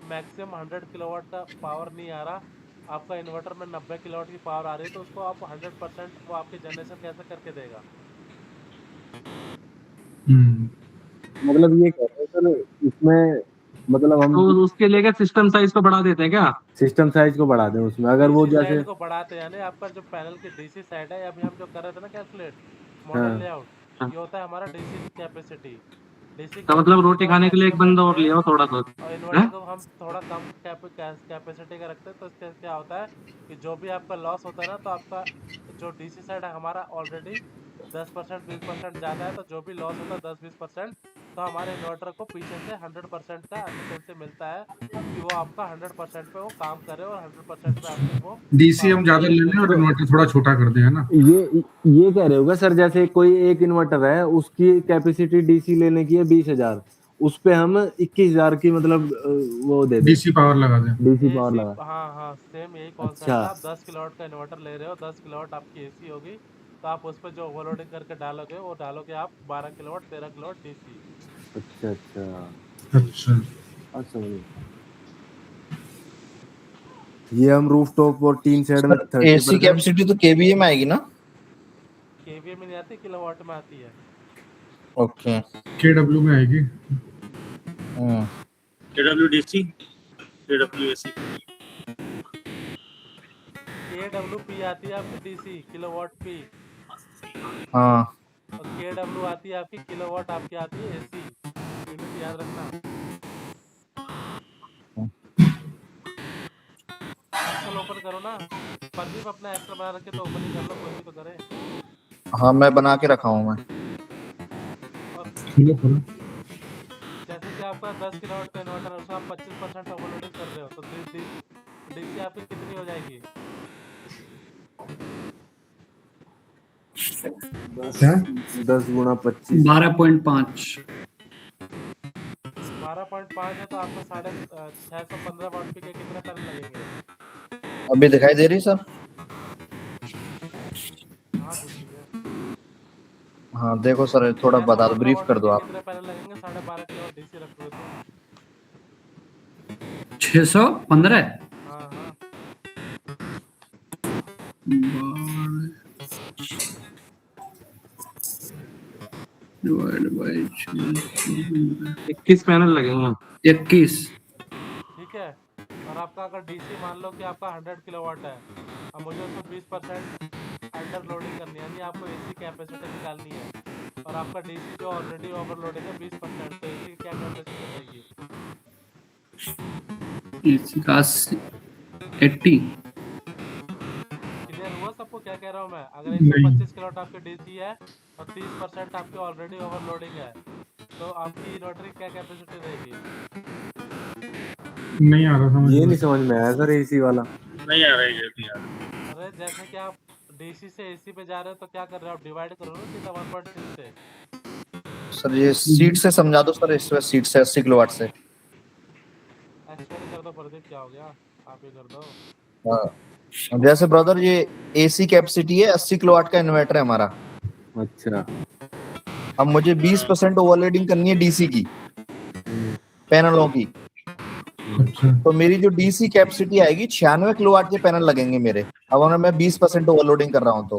मैक्सिमम 100 किलोवाट का पावर नहीं आ रहा, आपका इन्वर्टर में 90 किलोवाट की पावर आ रही है, तो उसको आप 100% वो आपके जनरेशन कैसे करके देगा? मतलब ये कह रहे हैं सर इसमें, मतलब हम तो उसके लिए क्या सिस्टम साइज को बढ़ा देते हैं क्या? सिस्टम साइज को बढ़ा दें उसमें, अगर वो डीसी जैसे साइड को बढ़ाते हैं, यानी आपका जो पैनल की डीसी साइड है, अभी हम जो कर रहे थे ना कैलकुलेट मॉडल लेआउट, ये होता है हमारा डीसी कैपेसिटी। डीसी तो मतलब रोटी खाने के लिए एक बंदा और लिया हो थोड़ा सा, और इन्वर्टर को हम थोड़ा कम कैपेसिटी का रखते हैं, तो इससे क्या होता है कि जो भी आपका लॉस होता है ना, तो आपका जो डीसी साइड है हमारा ऑलरेडी 10% 20% ज़्यादा है, तो जो भी लॉस होता है 10-20%, तो हमारे इन्वर्टर को पीछे से 100% का एफिशिएंसी मिलता है कि वो आपका 100% पे वो काम करे और 100% पे आपको वो डीसी हम ज्यादा ले लें और इन्वर्टर थोड़ा छोटा कर दें, है ना? ये कह रहे होगा सर, जैसे कोई एक इन्वर्टर है उसकी कैपेसिटी डीसी लेने की है 20,000, उस पे हम 21,000 की मतलब वो दे दें, डीसी पावर लगा दें। डीसी पावर लगा। हाँ सेम यही कॉन्सेप्ट है। आप 10 किलोवाट का इन्वर्टर ले रहे हो, 10 किलोवाट आपकी एसी होगी, तो आप उस पर जो ओवरलोडिंग करके डालोगे वो डालोगे आप 12 किलोवाट 13 किलोवाट डीसी। अच्छा अच्छा अच्छा, ये हम रूफटॉप और टीन शेड में 30% एसी कैपेसिटी तो केवीए में आएगी ना? केवीए में नहीं आती, किलोवाट में आती है। ओके केडब्ल्यू में आएगी। केडब्ल्यूडीसी केडब्ल्यूएसी केडब्ल्यूपी आती है आपकी डीसी किलोवाट पी, हाँ और केडब्ल्यू आती है आपकी किलोवाट, आपकी आती है एसी यूनिट, याद रखना। एक्सेल ओपन करो ना, प्रदीप अपना एक्सेल बना रखे तो ओपन ही कर लो, कोई भी तो करे। हाँ मैं बना के रखा हूँ मैं। जैसे कि आपका 10 किलोवाट का इन्वर्टर है, उसमें आप 25% ओवरलोडिंग कर रहे हो, तो डीसी आपकी कितनी हो जाएगी? क्या 10 गुणा 25 12.5 12.5 है, तो आपको 615 वाट के कितने पैनल लगेंगे? अभी दिखाई दे रही सर? हाँ हाँ देखो सर, थोड़ा बता दो, ब्रीफ कर दो आप। कितने पैनल लगेंगे? 12.5 किलोवाट डीसी रखोगे तो 615 हाँ हाँ डिवाइड बाय 21 पैनल लगेंगे। 21 ठीक है। और आपका अगर डीसी मान लो कि आपका 100 किलोवाट है, अब मुझे उसमें 20% अंडर लोडिंग करनी है, यानी आपको एसी कैपेसिटी निकालनी है, और आपका डीसी जो ऑलरेडी ओवरलोडिंग है 20%, तो एसी की क्या कैपेसिटी रहेगी? एसी का 80। क्लियर हुआ सबको क्या कह रहा हूँ मैं? अगर 125 किलोवाट आपके डीसी है और 30% आपकी ऑलरेडी ओवरलोडिंग है, तो आपकी इन्वर्टर की क्या कैपेसिटी रहेगी? नहीं आ रहा समझ, ये नहीं समझ में आया सर एसी वाला। नहीं आ रही है। अरे जैसे कि आप डीसी से एसी पे जा रहे हो, तो क्या कर रहे हो आप? डिवाइड करो ना सीधा 1.6 से। सर ये सीट से समझा दो सर, इस सीट से 80 किलोवाट से। एक्चुअली कर दो प्रदीप, क्या हो गया, आप ही कर दो। हाँ जैसे ब्रदर ये एसी कैपेसिटी है, 80 किलोवाट का इन्वर्टर है हमारा। अच्छा अब मुझे 20% ओवरलोडिंग करनी है डीसी की पैनलों की। तो मेरी जो डीसी कैपेसिटी आएगी 96 किलोवाट के पैनल लगेंगे मेरे। अब अगर मैं 20% ओवरलोडिंग कर रहा हूँ तो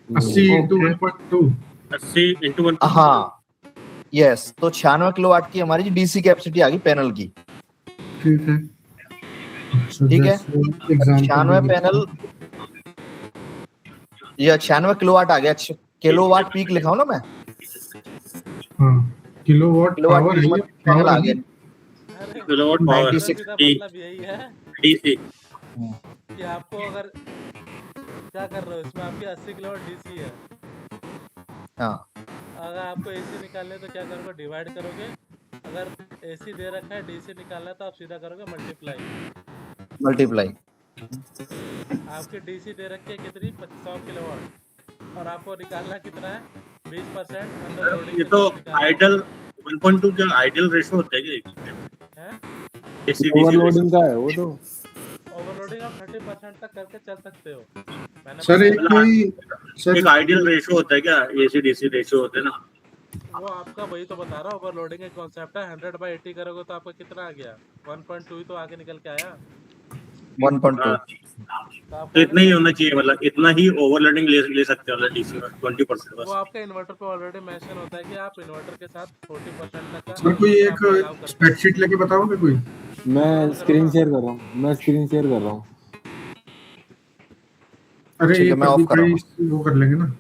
80 into 1.2 80 into 1. हाँ यस, तो 96 किलोवाट की हमारी डीसी कैपेसिटी आ गई पैनल की। ठीक है। ठीक है। एग्जाम्पल 96 पैनल, ये 96 किलोवाट आ गया। किलोवाट पीक लिखा हूं ना मैं, हाँ किलोवाट किलोवाट पावर है, पीक ये पैनल पावर आ है। गया। अरे किलोवाट पावर 96 सीधा डी मतलब यही है डीसी। कि आपको अगर क्या कर रहे हो इसमें, आपकी 80 किलोवाट डीसी है, हाँ अगर आपको एसी निकालने तो क्या करोगे, डिवाइड करोगे। अगर एसी दे रखा है, डीसी निकालना है तो आप सीधा करोगे मल्टीप्लाई। आपकी डीसी दे रखी है कितनी, 100 किलोवाट, और आपको निकालना कितना है, 20% अंडर लोडिंग ये के तो साथ निकालना आइडल 1.2 क्या आइडल रेशो होता है क्या है। AC DC ratio? ओवरलोडिंग का है वो तो। ओवरलोडिंग आप 30% तक करके चल सकते हो। मैंने सर एक बताया कोई सर एक आइडियल रेशो होता है क्या, एसी डीसी रेशो होता है ना? वो आपका, वही तो बता रहा हूँ, ओवरलोडिंग का कॉन्सेप्ट है। 100/80 करोगे तो आपका कितना आ गया, 1.2 ही तो आगे निकल के आया। 1.2। तो आप तो इतना ही होना चाहिए, मतलब इतना ही ओवरलोडिंग ले सकते हैं मतलब डीसी में 20% वो बस। आपका इन्वर्टर पे ऑलरेडी मेंशन होता है कि आप इन्वर्टर के साथ 40% तक का सर कोई एक आपको allow करते हैं। स्प्रेडशीट लेके बताओगे कोई? मैं स्क्रीन शेयर कर रहा हूँ, मैं स्क्रीन शेयर कर रहा हूँ। अरे ठीक है, एक मैं अभी ऑफ कर रहा भाई वो कर लेंगे ना।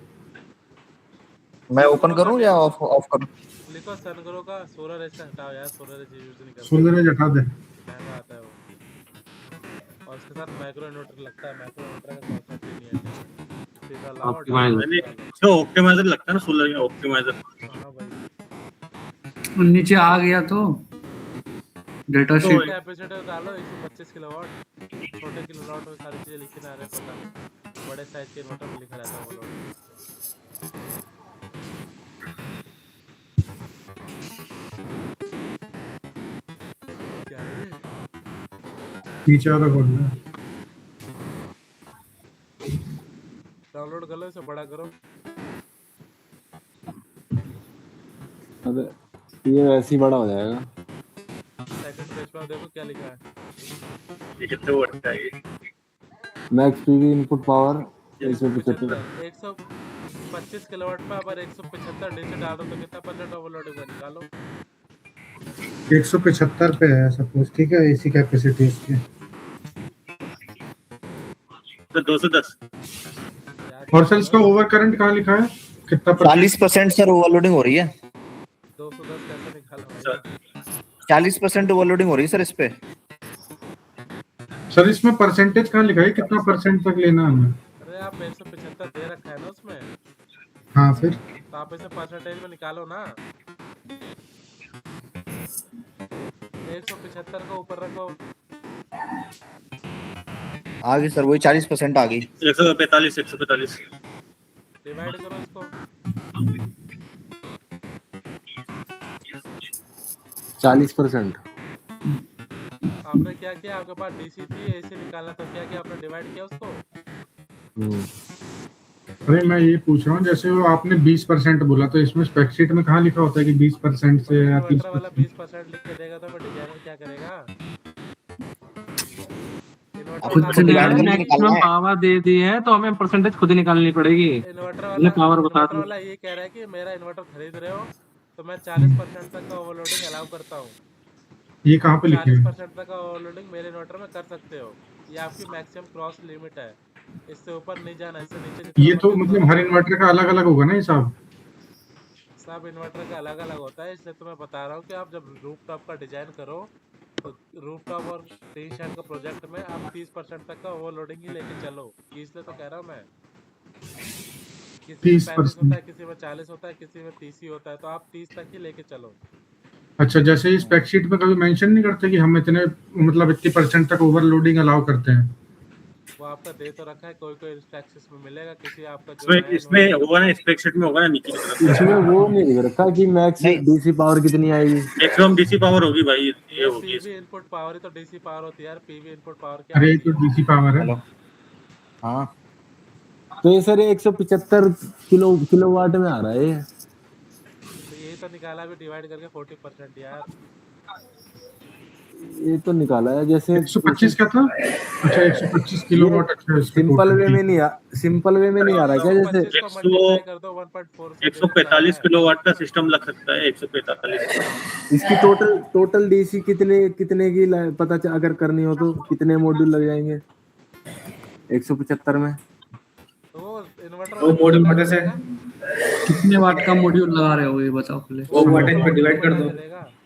मैं ओपन करूं या ऑफ करूं? लिखो सनग्रो का सोलर एज का हटाओ यार, सोलर एज यूज नहीं करते, सोलर एज हटा दे। महंगा आता है वो, और उसके साथ माइक्रो इन्वर्टर लगता है। माइक्रो इन्वर्टर का कॉन्सेप्ट ही नहीं है, सीधा लाओ और Optimizer। मैंने तो ऑप्टिमाइजर लगता है ना सोलर का, ऑप्टिमाइजर। हाँ भाई, नीचे आ गया तो डेटा तो शीट। कैपेसिटर डालो 125 किलोवाट, छोटे किलोवाट में सारी चीजें लिखी ना रहे, पता नहीं बड़े साइज के इन्वर्टर में लिखा रहता है वो लोग। क्या है पीछे वाला खोल ले। डाउनलोड कर लो, इसे बड़ा करो। अबे ये वैसे ही बड़ा हो जाएगा। सेकंड पेज पर देखो क्या लिखा है। ये कितने वोट का है ये? Max PV input power 175। 125 kilowatt पे अगर 175 डीसी डालो तो कितना परसेंट ओवरलोडिंग का निकालो। 175 पे है सपोज, ठीक है, एसी कैपेसिटी इसकी। तो 210। और सर इसका ओवर करंट कहाँ लिखा है, कितना परसेंट? 40% सर ओवरलोडिंग हो रही है। 210 कैसे निकालो? 40% ओवरलोडिंग हो रही है सर इस पे। सर इसमें परसेंटेज कहाँ लिखा है, कितना परसेंट तक लेना है हमें? अरे आप 175 दे रखा है ना उसमें, हाँ फिर तो आप इसे परसेंटेज में निकालो ना। 175 का ऊपर रखो। आ गई सर, वही 40% आ गई। 145 डिवाइड करो इसको। 40%। आपने क्या किया, आपके पास डीसी थी, एसी निकालना था, क्या किया आपने, डिवाइड किया उसको। अरे मैं ये पूछ रहा हूँ, जैसे वो आपने 20% बोला, तो इसमें स्पेक्शीट में कहाँ लिखा होता है कि 20% से या इन्वर्टर वाला 30%? 20% लिख के देगा तो फिर डिजाइनर क्या करेगा। खुद से divide करके मैक्सिमम निकालना है। पावर दे दी है तो हमें परसेंटेज खुद ही निकालनी पड़ेगी। इन्वर्टर पावर बता इन्वर्टर दो। वाला ये कह रहा है कि मेरा इन्वर्टर खरीद रहे हो तो मैं 40% तक का ओवरलोडिंग अलाउ करता हूँ। ये कहाँ पे लिखे हैं? 40% तक का ओवरलोडिंग मेरे इन्वर्टर में कर सकते हो, ये आपकी मैक्सिमम क्रॉस लिमिट है, इससे ऊपर नहीं जाना, इससे नीचे जितना ये तो मर्जी मतलब करो। हर इन्वर्टर का अलग अलग होगा ना हिसाब? सब इन्वर्टर का अलग अलग होता है, इसलिए तो मैं बता रहा हूँ कि आप जब रूफटॉप का डिजाइन करो तो रूफटॉप और टीन शेड का प्रोजेक्ट में आप 30% तक का ओवरलोडिंग ही लेके चलो, इसलिए तो कह रहा हूँ मैं। किसी में 35 होता है, किसी में 40 होता है, किसी में 30 ही होता है, तो आप 30 तक ही लेके चलो। अच्छा, जैसे इस स्पेक्शीट में कभी मेंशन नहीं करते कि हम इतने मतलब इतनी परसेंट तक ओवरलोडिंग अलाउ करते हैं? वो आपका दे तो रखा है, कोई कोई टैक्सेस में मिलेगा, किसी आपका जो इसमें इसमें होगा ना, स्पेक्शीट में होगा ना नीचे की तरफ। इसमें वो नहीं लिख रखा कि मैक्स डीसी पावर कितनी आएगी। मैक्सिमम डीसी पावर होगी भाई, ये होगी। पीवी इनपुट पावर ही तो डीसी पावर होती है यार, पीवी इनपुट पावर क्या अरे ये होती तो है? डीसी पावर है। हेलो, हाँ तो ये सर 175 किलोवाट में आ रहा है ये। तो यही तो निकाला भी डिवाइड करके 40% यार। ये तो निकाला है जैसे 125 का था। अच्छा 125 किलोवाट। अच्छा सिंपल वे में नहीं आ रहा क्या जैसे 145 किलोवाट का सिस्टम लग सकता है। 145 इसकी टोटल डीसी कितने की पता अगर करनी हो तो कितने मॉड्यूल लग जाएंगे 175 में? वो मॉड्यूल पता से कितने वाट का मॉड्यूल लगा रहे हो ये बताओ पहले। वो वाटेज पे डिवाइड कर दो।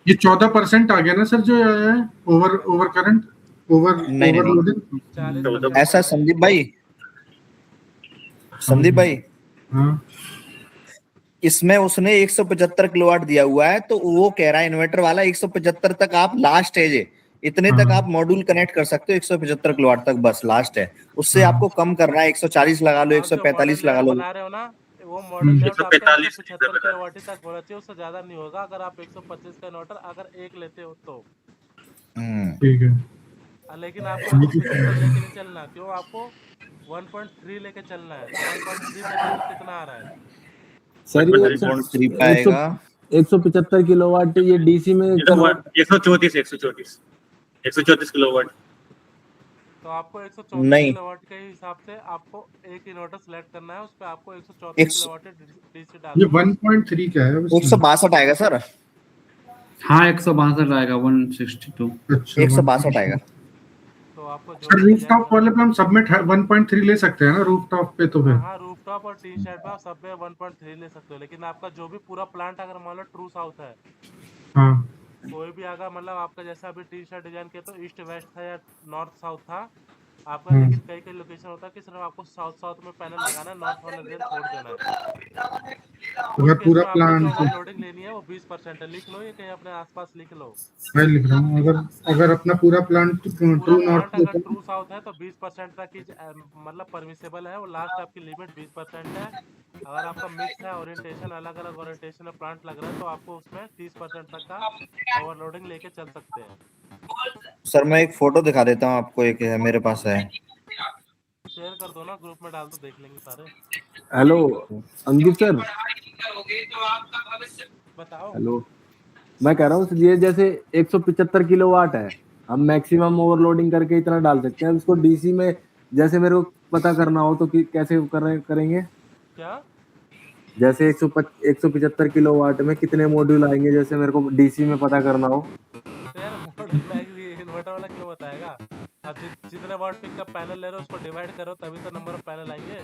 ये 14% आ गया ना सर जो आया है ओवर करंट नहीं। ओवरलोडिंग। ऐसा संदीप भाई हाँ इसमें उसने 175 किलोवाट दिया हुआ है, तो वो कह रहा है इन्वर्टर वाला 175 तक आप लास्ट है, इतने तक आप मॉड्यूल कनेक्ट कर सकते हो 175 किलोवाट तक, बस लास्ट है। उससे आपको कम करना है 140 लगा लो, 145 लगा लो। वो मॉडल 145 किलोवाट तक होना चाहिए, उससे ज्यादा नहीं होगा अगर आप 125 का इन्वर्टर अगर एक लेते हो तो। ठीक है। लेकिन आपको 175 लेके नहीं चलना, क्यों? आपको 1.3 लेके चलना है। 1.3 कितना आ रहा है सर? 1.3 पाएगा 175 किलोवाट ये डीसी में 134 किलोवाट। तो आपको 134 किलोवाट के हिसाब से आपको एक इन्वर्टर सिलेक्ट करना है, उस पे आपको 134 किलोवाट डीसी डालना है। ये 1.3 क्या है? 162 आएगा सर। हाँ 162 आएगा 162। अच्छा 162 आएगा। तो आपको सर रूफटॉप वाले पे हम सबमिट 1.3 ले सकते हैं ना रूफटॉप पे? तो फिर हाँ रूफटॉप और टी शेड पे आप सब पे 1.3 ले सकते हो, लेकिन आपका जो भी पूरा प्लांट अगर मान लो ट्रू साउथ है, हाँ कोई भी अगर मतलब आपका जैसा अभी टी शर्ट डिजाइन किया तो ईस्ट वेस्ट था या नॉर्थ साउथ था आपका, लेकिन कई कई लोकेशन होता है कि सिर्फ आपको साउथ में पैनल लगाना है, नॉर्थ वाला रीजन छोड़ देना है। अगर पूरा प्लान लोडिंग लेनी है वो 20% है। लिख लो, ये कहीं अपने आसपास लिख लो। मैं लिख रहा हूँ। अगर अपना पूरा प्लान ट्रू नॉर्थ अगर ट्रू साउथ है तो 20% तक की मतलब परमिसेबल है, वो लास्ट आपकी लिमिट 20% है। अगर आपका मिक्स है ओरिएंटेशन, अलग अलग ओरिएंटेशन में प्लांट लग रहा है, तो आपको उसमें 30% तक का ओवरलोडिंग लेके चल सकते हैं। सर मैं एक फोटो दिखा देता हूँ आपको, एक है मेरे पास है। शेयर कर दो ना, ग्रुप में डाल दो, देख लेंगे सारे। हेलो अंकित सर। बताओ। हेलो, मैं कह रहा हूँ ये जैसे 175 किलोवाट है, हम मैक्सिमम ओवरलोडिंग करके इतना डाल सकते हैं उसको डीसी में। जैसे मेरे को पता करना हो तो कैसे करेंगे? क्या जैसे 175 किलोवाट में कितने मॉड्यूल आएंगे, जैसे मेरे को डीसी में पता करना हो। इन्वर्टर वाला क्यों बताएगा? आप जितने वाट पिक का पैनल ले रहे हो उसको डिवाइड करो, तभी तो नंबर ऑफ पैनल आएंगे।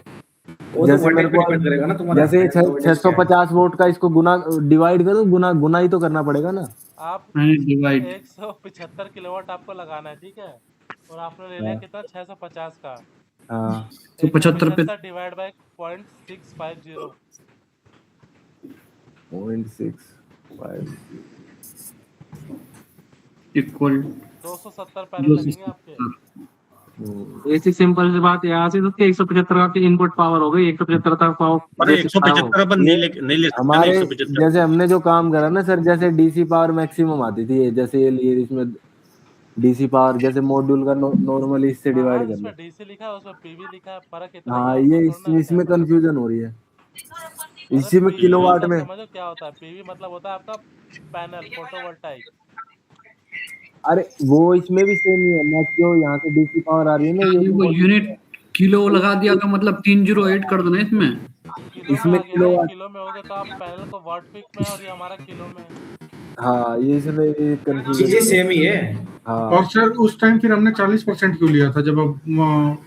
जैसे मेरे को जैसे 650 वोल्ट का इसको गुना डिवाइड करो, गुना ही तो करना पड़ेगा ना। आप 175 किलोवाट आपको लगाना है, ठीक है, और आपने ले लिया कितना 650 का। हाँ 175 पे डिवाइड बाय 0.650 इक्वल 270 पैनल लगेंगे आपके। ऐसी सिंपल सी बात यहाँ से तो 175 आपकी इनपुट पावर हो गई, 175 तक पावर। 175 अपन नहीं ले सकते हमारे जैसे हमने जो काम करा ना सर, जैसे डीसी पावर मैक्सिमम आती थी, जैसे ये इसमें डीसी पावर जैसे मॉड्यूल का नॉर्मली इससे डिवाइड करना। डीसी लिखा है उसमें पीवी लिखा है, फर्क इतना। हाँ ये इसमें कंफ्यूजन हो रही है। इसी में किलोवाट में समझो क्या होता है पीवी, मतलब होता है आपका पैनल फोटोवोल्टाइक। अरे वो इसमें भी सेम ही है ना, क्यों यहाँ से डीसी पावर आ रही है ना, ये वो यूनिट किलो लगा दिया तो मतलब 308 कर दो ना इसमें किलो में हो गया तो आप पैनल को वाट पीक में, और ये हमारा किलो में। हाँ ये इसमें कंफ्यूजन चीजें सेम ही है। हाँ और सर उस टाइम फिर हमने 40% क्यों लिया था जब अब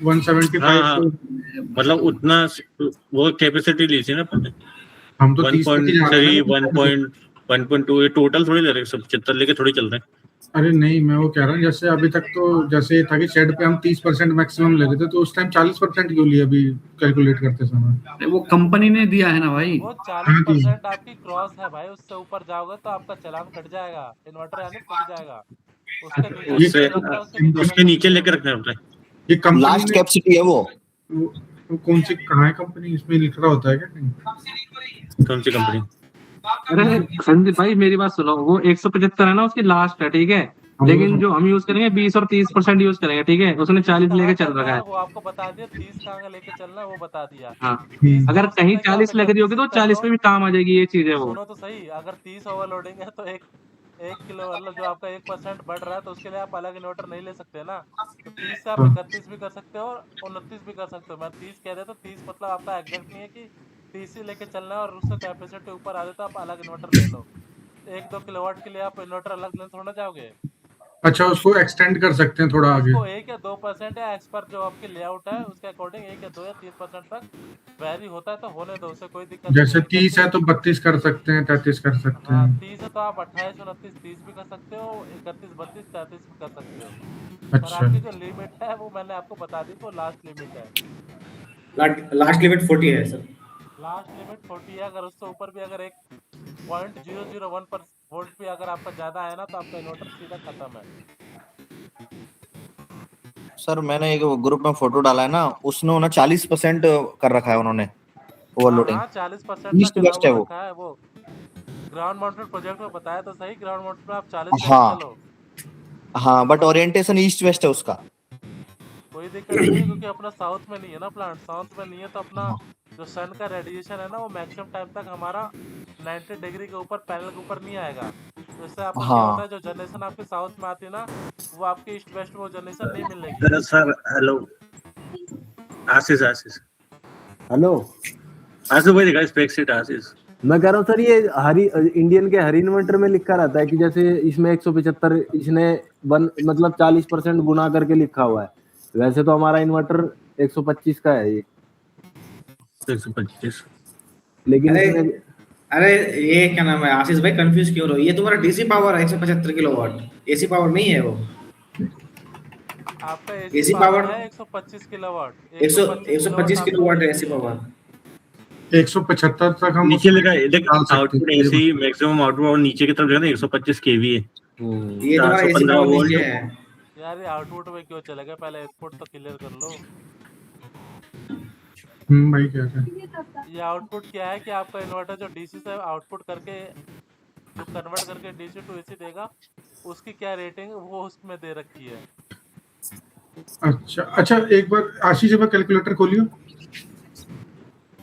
175 मतलब उतना वो कैपेसिटी ली थी ना अपन ने। हम तो 1.3 1.2 ये टोटल थोड़ी ले रहे हैं, 75 लेके थोड़ी चल रहे हैं। अरे नहीं मैं वो कह रहा हूँ जैसे अभी तक तो जैसे था कि शेड पे हम 30% मैक्सिमम ले रहे थे, तो उस टाइम 40% क्यों लिया अभी कैलकुलेट करते समय? वो कंपनी ने दिया है ना भाई। वो 40% आपकी क्रॉस है भाई, उससे ऊपर जाओगे तो आपका चालान कट जाएगा, इन्वर्टर यानी फट जाएगा। उसके नीचे लेके रखना होता है। ये कंपनी लास्ट कैपेसिटी है वो कौन सी कहाँ है कंपनी? इसमें लिख रहा होता है क्या कहीं? कौन सी कंपनी? अरे संदीप भाई मेरी बात सुनो, वो 175 है ना उसकी लास्ट है, ठीक है, लेकिन जो हम यूज करेंगे 20 और 30% यूज करेंगे, ठीक है, उसने 40 लेके चल रखा है। वो आपको बता दिया 30 कहाँ लेके चलना है वो बता दिया। हाँ अगर कहीं 40 लग रही होगी तो 40 पे भी काम आ जाएगी ये चीज है। वो सुनो तो सही, अगर 30 ओवरलोडिंग है तो एक 1 किलो मतलब जो आपका 1% बढ़ रहा है तो उसके लिए आप अलग इन्वर्टर नहीं ले सकते ना। तो 30 से आप हाँ। 31 भी कर सकते हो और 29 भी कर सकते हो। मैं 30 कह रहा था, 30 मतलब आपका एग्जैक्ट नहीं है कि 30 ही लेके चलना है और उससे कैपेसिटी ऊपर आ जाए तो आप अलग इन्वर्टर ले लो। 1-2 किलोवाट के लिए आप इन्वर्टर अलग लेने थोड़ा जाओगे। अच्छा, उसको एक्सटेंड कर सकते हैं थोड़ा आगे। उसको 1 या 2% या एज पर जो आपकी लेआउट है उसके अकॉर्डिंग 1 या 2 या 3% तक वेरी होता है, तो होने दो, उससे कोई दिक्कत नहीं जैसे है। 30 है तो 32 कर सकते हैं, 33 कर सकते हाँ, हैं। 30 है तो आप 28, 29, 30 भी कर सकते हो, 31, 32, 33 भी कर सकते हो। पर अच्छा। आपकी जो लिमिट है वो मैंने आपको बता दी, वो लास्ट लिमिट है। लास्ट लिमिट 40 है सर। लास्ट लिमिट 40 है। अगर उससे ऊपर भी अगर 1.001 पर वोल्ट भी अगर आपका ज्यादा है ना तो आपका इन्वर्टर सीधा खत्म है। सर मैंने एक ग्रुप में फोटो डाला है ना, उसने उन्हें 40% कर रखा है उन्होंने हाँ ओवरलोडिंग। हाँ, 40% तक ईस्ट अलाउ वेस्ट है कर वो। रखा है वो। ग्राउंड माउंटेड प्रोजेक्ट में बताया तो सही, ग्राउंड माउंटेड में आप 40 लेके हाँ चलो, हाँ, बट ओरिएंटेशन ईस्ट वेस्ट है उसका। कोई दिक्कत नहीं है, क्योंकि अपना साउथ में नहीं है ना प्लांट। साउथ में नहीं है तो अपना जो सन का रेडिएशन है ना वो मैक्सिमम टाइम तक हमारा 90 डिग्री के ऊपर पैनल के ऊपर नहीं आएगा। तो इससे आपका क्या होता है, हाँ जो जनरेशन आपके साउथ में आती है ना वो आपके ईस्ट वेस्ट में वो जनरेशन नहीं मिलेगी। सर हेलो, आशीष आशीष हेलो। आशीष भाई दिखा स्पेक शीट आशीष। मैं कह रहा हूँ सर, ये हरी इंडियन के हर इन्वर्टर में लिखा रहता है कि जैसे इसमें 175 इसने मतलब 40% गुना करके लिखा हुआ है। वैसे तो हमारा इन्वर्टर 125 का है ये, 125। लेकिन अरे इसमें अरे ये क्या नाम है आशीष भाई, कंफ्यूज क्यों हो रहे हो? ये तुम्हारा डीसी पावर है 175 किलोवाट, एसी पावर नहीं है वो। आपका एसी एसी पावर पावर है 125 किलोवाट। 125 किलोवाट आपका किलोवाट है AC एसी है। पावर। 175 तक हम नीचे उसमें लिखा है देख, डाल सकते आउटपुट हैं। एसी मैक्सिमम आउटपुट, और नीचे की तरफ जो है ना 125 केवी है, ये तुम्हारा एसी 415 पावर नीचे वोल्ट। है। यार ये आउटपुट में क्यों चलेगा, पहले इनपुट तो क्लियर कर लो। भाई क्या है। ये आउटपुट क्या है कि आपका इन्वर्टर जो डीसी से आउटपुट करके जो कन्वर्ट करके डीसी टू एसी देगा, उसकी क्या रेटिंग वो उसमें दे रखी है। अच्छा अच्छा, एक बार आशीष जी कैलकुलेटर खोलियो।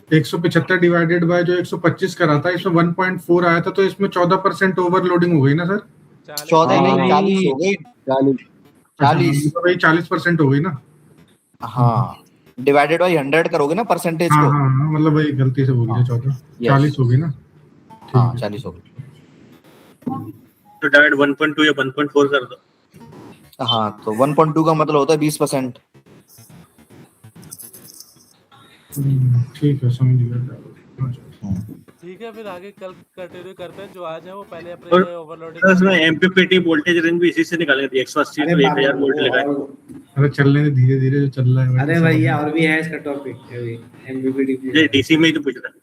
175 डिवाइडेड बाय जो 125 करा था, इसमें 1.4 आया था, तो इसमें 14% ओवरलोडिंग हो गई ना सर? 14 नहीं, हाँ। 40 हो गई। 40। 40। तो भाई 40% हो गई ना? हाँ, डिवाइडेड बाई 100 करोगे ना परसेंटेज हाँ को। हाँ हाँ, मतलब वही गलती से बोल दिया, 14 40 हो गई ना? हाँ ठीक है। 40 हो गई। तो डायरेक्ट 1.2 या 1.4 कर दो। हाँ, तो 1.2 का मतलब होता है 20%। ठीक है, समझ गया। ठीक है, फिर आगे कल कंटिन्यू करते हैं। जो आज है वो पहले अपने और ये ओवरलोडिंग इसमें एमपीपीटी वोल्टेज रेंज भी इसी से निकालेंगे, 180 अरे तो बाबू 1000 वोल्ट लगा है। अरे चलने दे, धीरे धीरे जो चल रहा है भाई। अरे भैया और भी है इसका टॉपिक, अभी एमबीपीडी ये डीसी में ही तो पूछ रहा है।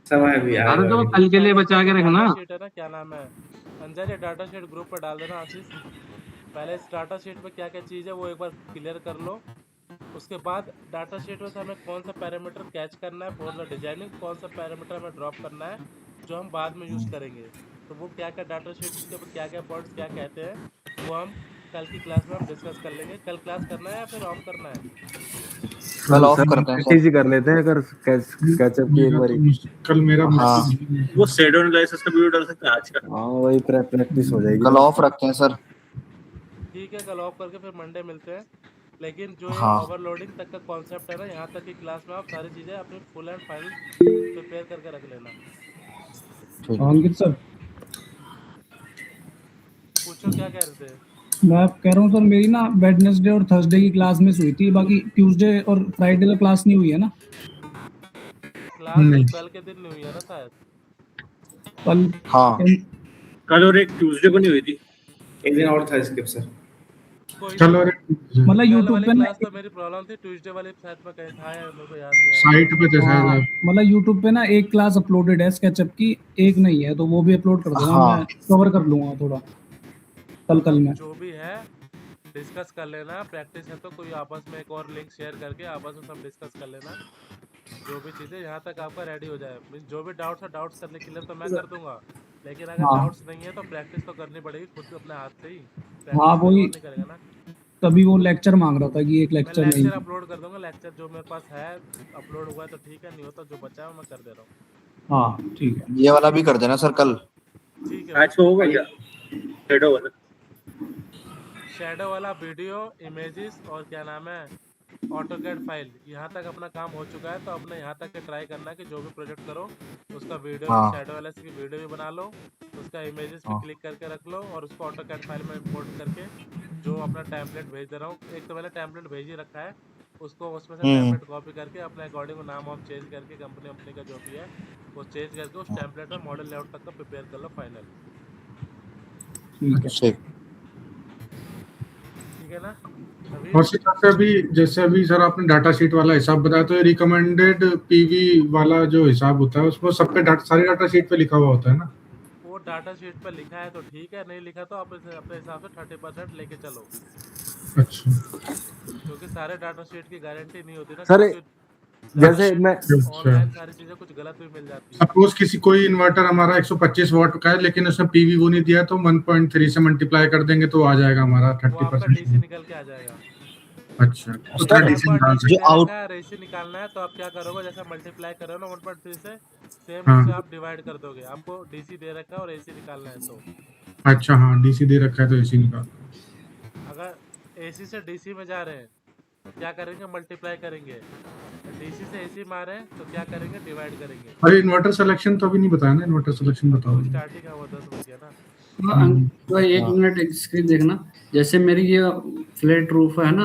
सब है अभी अरे तो आगे। कल के लिए बचा के रखना। डाटा शीट है ना, क्या नाम है अंजल, ये डाटा शीट ग्रुप पर डाल देना आशीष। पहले इस डाटा शीट में क्या क्या चीज़ है वो एक बार क्लियर कर लो। उसके बाद डाटा शीट में से हमें कौन सा पैरामीटर कैच करना है फॉर द डिजाइनिंग, कौन सा पैरामीटर हमें ड्रॉप करना है जो हम बाद में यूज़ करेंगे। तो वो क्या क्या डाटा शीट के क्या क्या पॉइंट्स क्या कहते हैं वो हम कल की क्लास में हम डिस्कस कर लेंगे। कल क्लास करना है या फिर ऑफ करना है? कल ऑफ करते हैं सर। ऐसे ही कर लेते हैं, अगर कैचअप की एक बारी। कल मेरा हाँ। मुश्किल। वो शेडो एनालिसिस का वीडियो डाल सकते हैं आज का। हाँ, वही प्रैक्टिस हो जाएगी। कल ऑफ रखते हैं सर। ठीक है, कल ऑफ करके फिर मंडे मिलते हैं। लेकिन जो ये हाँ। ओवरलोडिंग तक का कॉन्सेप्ट है ना, यहाँ तक की क्लास में आप सारी चीज़ें अपनी फुल एंड फाइनल प्रिपेयर करके रख लेना। अंकित सर, पूछो क्या कह रहे थे? मैं कह रहा हूँ सर, मेरी ना वेडनेसडे और थर्सडे की क्लास मिस हुई थी, बाकी ट्यूसडे और फ्राइडे का क्लास नहीं हुई है ना? क्लास नहीं। कल के दिन नहीं हुई है ना शायद। कल हाँ। कल और एक ट्यूसडे को नहीं हुई थी। एक दिन और था स्किप सर। कोई चलो नहीं। मतलब कल यूट्यूब वाली पे ना, क्लास में मेरी प्रॉब्लम थी, ट्यूसडे वाली शायद में कहीं था या मेरे को याद नहीं आ रहा। साइट पे थे शायद हाँ, आप। मतलब यूट्यूब पे ना एक क्लास अपलोडेड है स्केचअप की, एक नहीं है, तो वो भी अपलोड कर देना। हाँ। मैं कवर कर लूंगा थोड़ा कल में। जो भी है डिस्कस कर लेना। प्रैक्टिस है तो कोई आपस में एक और लिंक शेयर करके आपस में सब डिस्कस कर लेना। जो भी चीज़ें यहाँ तक आपका रेडी हो जाए, मीन्स जो भी डाउट्स है डाउट्स करने के लिए तो मैं कर दूंगा, लेकिन अगर हाँ। डाउट्स नहीं है तो प्रैक्टिस तो करनी पड़ेगी खुद से अपने हाथ से ही। हाँ, प्रैक्टिस वही नहीं करेगा ना। तभी वो लेक्चर मांग रहा था कि एक मैं लेक्चर नहीं। लेक्चर अपलोड कर दूंगा। लेक्चर जो मेरे पास है अपलोड हुआ है तो ठीक है, नहीं होता जो बचा है मैं कर दे रहा हूँ। हाँ ठीक है। ये वाला भी कर देना सर कल। ठीक है आज को होगा क्या? शेडो वाला शैडो वाला वीडियो, इमेजेस और क्या नाम है ऑटोकैड फाइल, यहाँ तक अपना काम हो चुका है। तो अपने यहाँ तक के ट्राई करना कि जो भी प्रोजेक्ट करो उसका वीडियो हाँ। शैडो वाला की वीडियो भी बना लो, उसका इमेजेस पे हाँ। क्लिक करके रख लो और उसको ऑटोकैड फाइल में इंपोर्ट करके जो अपना टेम्पलेट भेज दे रहा हूँ, एक तो मैंने टेम्पलेट भेज ही रखा है, उसको उसमें से टेम्पलेट कॉपी करके अपने अकॉर्डिंग नाम वाम चेंज करके कंपनी का जो भी है वो चेंज करके उस टेम्पलेट में मॉडल लेआउट तक का प्रिपेयर कर लो फाइनल। ठीक। ठीक है ना अभी? और सर अभी जैसे अभी सर आपने डाटा शीट वाला हिसाब बताया, तो रिकमेंडेड पीवी वाला जो हिसाब होता है उसमें सब पे सारी डाटा शीट पे लिखा हुआ होता है ना? वो डाटा शीट पर लिखा है तो ठीक है, नहीं लिखा तो आप अपने हिसाब से 30% लेके चलो, अच्छा क्योंकि सारे डाटा शीट की गारंटी नहीं होती ना। सर जैसे मैं ऑनलाइन सारी चीजें कुछ गलत भी मिल जाती है। सपोज किसी कोई इन्वर्टर हमारा 125 वॉट का है लेकिन उसमें पीवी वो नहीं दिया, तो 1.3 से मल्टीप्लाई कर देंगे तो आ जाएगा हमारा वो आपका 30%। डीसी निकल के आ जाएगा। अच्छा तो सर, डीसी निकाल जो सकते आउट रेसी निकालना है तो आप क्या करोगे, जैसे मल्टीप्लाई करो ना 1.3 से, सेम हाँ। उसे आप डिवाइड कर दोगे। आपको डीसी दे रखा है और एसी निकालना है, तो हैं। अच्छा हाँ डीसी दे रखा है तो एसी निकाल। अगर एसी से डीसी में जा रहे हैं तो क्या करेंगे, मल्टीप्लाई करेंगे। डीसी से एसी में आ रहे हैं तो क्या करेंगे, डिवाइड करेंगे। अरे इन्वर्टर सिलेक्शन तो अभी नहीं बताया ना, इन्वर्टर सिलेक्शन बताओ। स्टार्टिंग है वो 10 बज गया ना। तो एक मिनट एक स्क्रीन देखना, जैसे मेरी ये फ्लैट रूफ है ना,